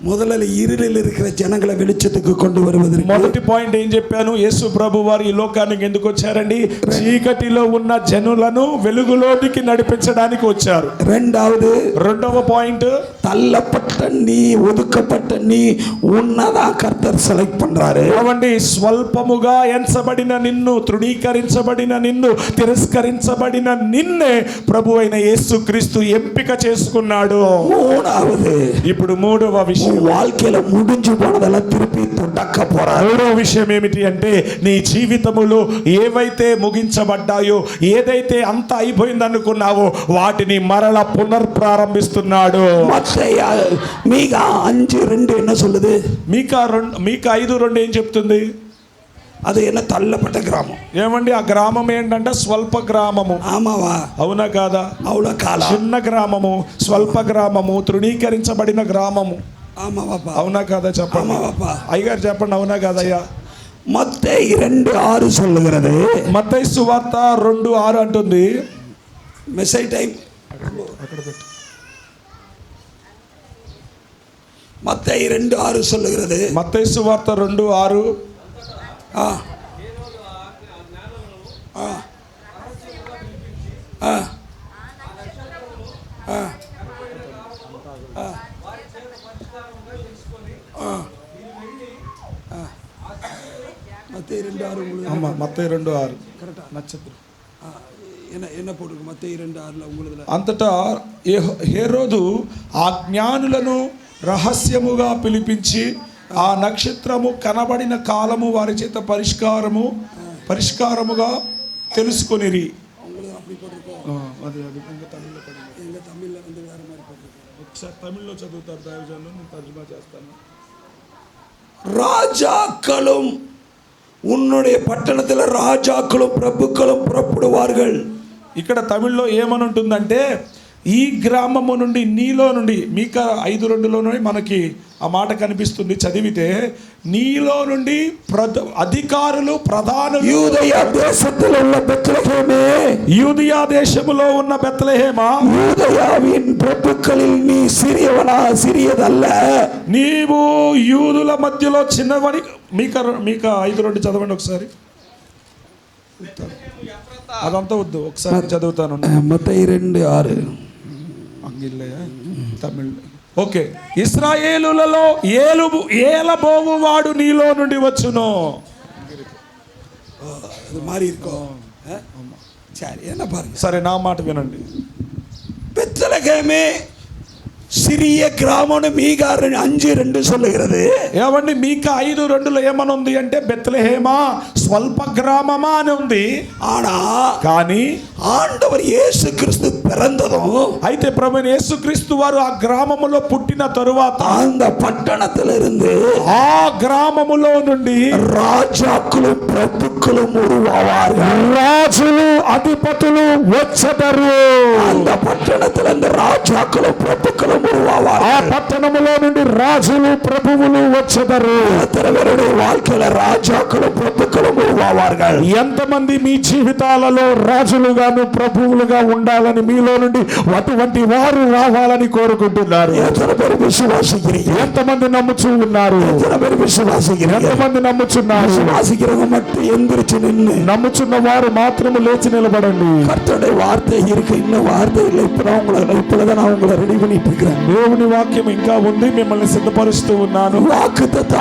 முதல்ல இருளில் இருக்கிற ஜனங்களை வெளிச்சத்துக்கு கொண்டு வருவதற்கு మొదటి పాయింట్ ఏం చెప్పాను? యేసు ప్రభు వారు ఈ లోకానికి ఎందుకు వచ్చారండి? చీకటిలో ఉన్న జనులను వెలుగులోనికి నడిపించడానికి వచ్చారు. రెండవ పాయింట్, తల్లపట్ట నీ, ఒదుకపట్ట నీ ఉన్నదా కర్తర్ సెలెక్ట్ పண்றாரு. అవండి, స్వల్పముగా ఎంచబడిన నిన్ను, తృణీకరించబడిన నిన్ను, తిరస్కరించబడిన నిన్నే ప్రభు అయిన యేసుక్రీస్తు ఎంపిక చేసుకున్నాడు. ఇప్పుడు మూడవ విషయం, வாழ்க்கையில முடிஞ்சு போனதெல்லாம் திருப்பி தொடக்க போறார். మూడో విషయం ఏమిటి అంటే, నీ జీవితములో ఏవైతే ముగించబడ్డాయో, ఏదైతే అంత అయిపోయింది అనుకున్నావో వాటిని మరల పునర్ప్రారంభిస్తున్నాడు. మీకా 5:2 என்ன சொல்லுது? మీకా 5:2 ఏం చెప్తుంది? అది என்ன తల్లపట్ట గ్రామం. ఏమండి, ఆ గ్రామం ఏంటంటే స్వల్ప గ్రామము. ఆమావా? అవునా కాదా? అవునా కాదా? చిన్న గ్రామము, స్వల్ప గ్రామము, తృణీకరించబడిన గ్రామము. అవునా కాదా? చెప్పండి అయ్యగారు, చెప్పండి. అవునా కాదయ్యా? మత్తయి 2:6 சொல்லுகிறது. మత్తయి సువార్త 2:6 అంటుంది. మెసేజ్ టైం అక్కడ పెట్టు. மத்தேயு 2:6 சொல்லுகிறது. మత్తయి సువార్త 2:6. ஆ ஆ ஆ ஆ மத்தேயு 2:6 உங்களுக்கு ஆமா, మత్తయి 2:6 கரெக்டா? నక్షత్రం. என்ன என்ன போட்டுருக்கு மத்தேயு 2:6 உங்களுதுல? అంతటా హేరోదు ఆ జ్ఞానులను రహస్యముగా పిలిపించి ఆ నక్షత్రము కనబడిన కాలము వారి చేత పరిష్కారముగా తెలుసుకొనిరి. உங்களுக்கு அப்படி போட்டிருக்கோம். అది ఇంకా తమిళ్లో పడింది. எங்க தமிழ்ல வந்து வேற மாதிரி போட்டிருக்கு. ఒకసారి తమిళ్లో చదువుతారు దైవజనులు, నేను తర్జుమా చేస్తాను. ராஜாக்களும் உன்னுடைய பட்டணத்தில் ராஜாக்களும் பிரபுக்களும் புறப்படுவார்கள். ఇక్కడ తమిళ్లో ఏమని ఉంటుందంటే, ఈ గ్రామము నుండి నీలో నుండి, మీకా 5:2లో మనకి ఆ మాట కనిపిస్తుంది చదివితే, నీలో నుండి అధికారులు, ప్రధానులు, యూదయా దేశத்தில் உள்ள பெத்லெஹேமே, యూదయా దేశములో ఉన్న బెత్లెహేమా, యూదయాவின் பிரபுக்களில் நீ சிறியவனா? சிறியதல்ல. నీవు యూదుల మధ్యలో చిన్నవని. మీకా 5:2 చదవండి ఒకసారి. అదంతా వద్దు, ఒకసారి చదువుతాను. மத்தேயு 2:6 తమిళ్. ఓకే. ఇశ్రాయేలులలో ఏలబోవువాడు నీలో నుండి వచ్చును. அது மாதிரி இருக்கும். சரி, என்ன பாருங்க. సరే, నా మాట వినండి. பெத்லெஹேமே சிறிய கிராமம்னு மீகா 5:2 சொல்லுகிறது. ఏమండి, మీకా 5:2లో ఏమనుంది అంటే, బెత్లెహేమా స్వల్ప గ్రామమా అని ఉంది. ஆனா కానీ ஆண்டவர் இயேசு கிறிஸ்து பிறந்ததும், అయితే ప్రభువైన యేసుక్రీస్తు వారు ఆ గ్రామములో పుట్టిన తరువాత, அந்த பட்டணத்திலிருந்து ఆ గ్రామములో నుండి ராஜாக்களும் பிரபுக்களும் உருவாவார்கள். రాజులు, అధిపతులు వచ్చెదరు. அந்த பட்டணத்திலிருந்து ராஜாக்களும் பிரபுக்களும் உருவாவார்கள். ఆ పట్టణములో నుండి రాజులు, ప్రభువులు వచ్చెదరు. எத்தனை வாழ்க்கையில ராஜாக்களும் பிரபுக்களும் உருவாவார்கள்? ఎంతమంది మీ జీవితాలలో రాజులుగాను, ప్రభువులుగా ఉండాలని, మీలో నుండి అటువంటి వారు రావాలని కోరుకుంటున్నారు? எத்தனை பேர் விசுவாசிக்கிறீங்க? ఎంతమంది నమ్ముచూ ఉన్నారు? எத்தனை பேர் விசுவாசிக்கிறீங்க? ఎంతమంది నమ్ముచున్నారు? விசுவாசிக்கிறவங்க மட்டும் எந்திரிச்சு நின்று, నమ్ముచున్న వారు మాత్రము లేచి నిలబడండి. கர்த்தருடைய வார்த்தை இருக்கு, இன்னும் வார்த்தை இல்லை. இப்பதான் நான் உங்களை ரெடி பண்ணிட்டு இருக்கிறேன். దేవుని వాక్యం ఇంకా ఉంది, మిమ్మల్ని సిద్ధపరుస్తూ ఉన్నాను. வாக்குத்தத்த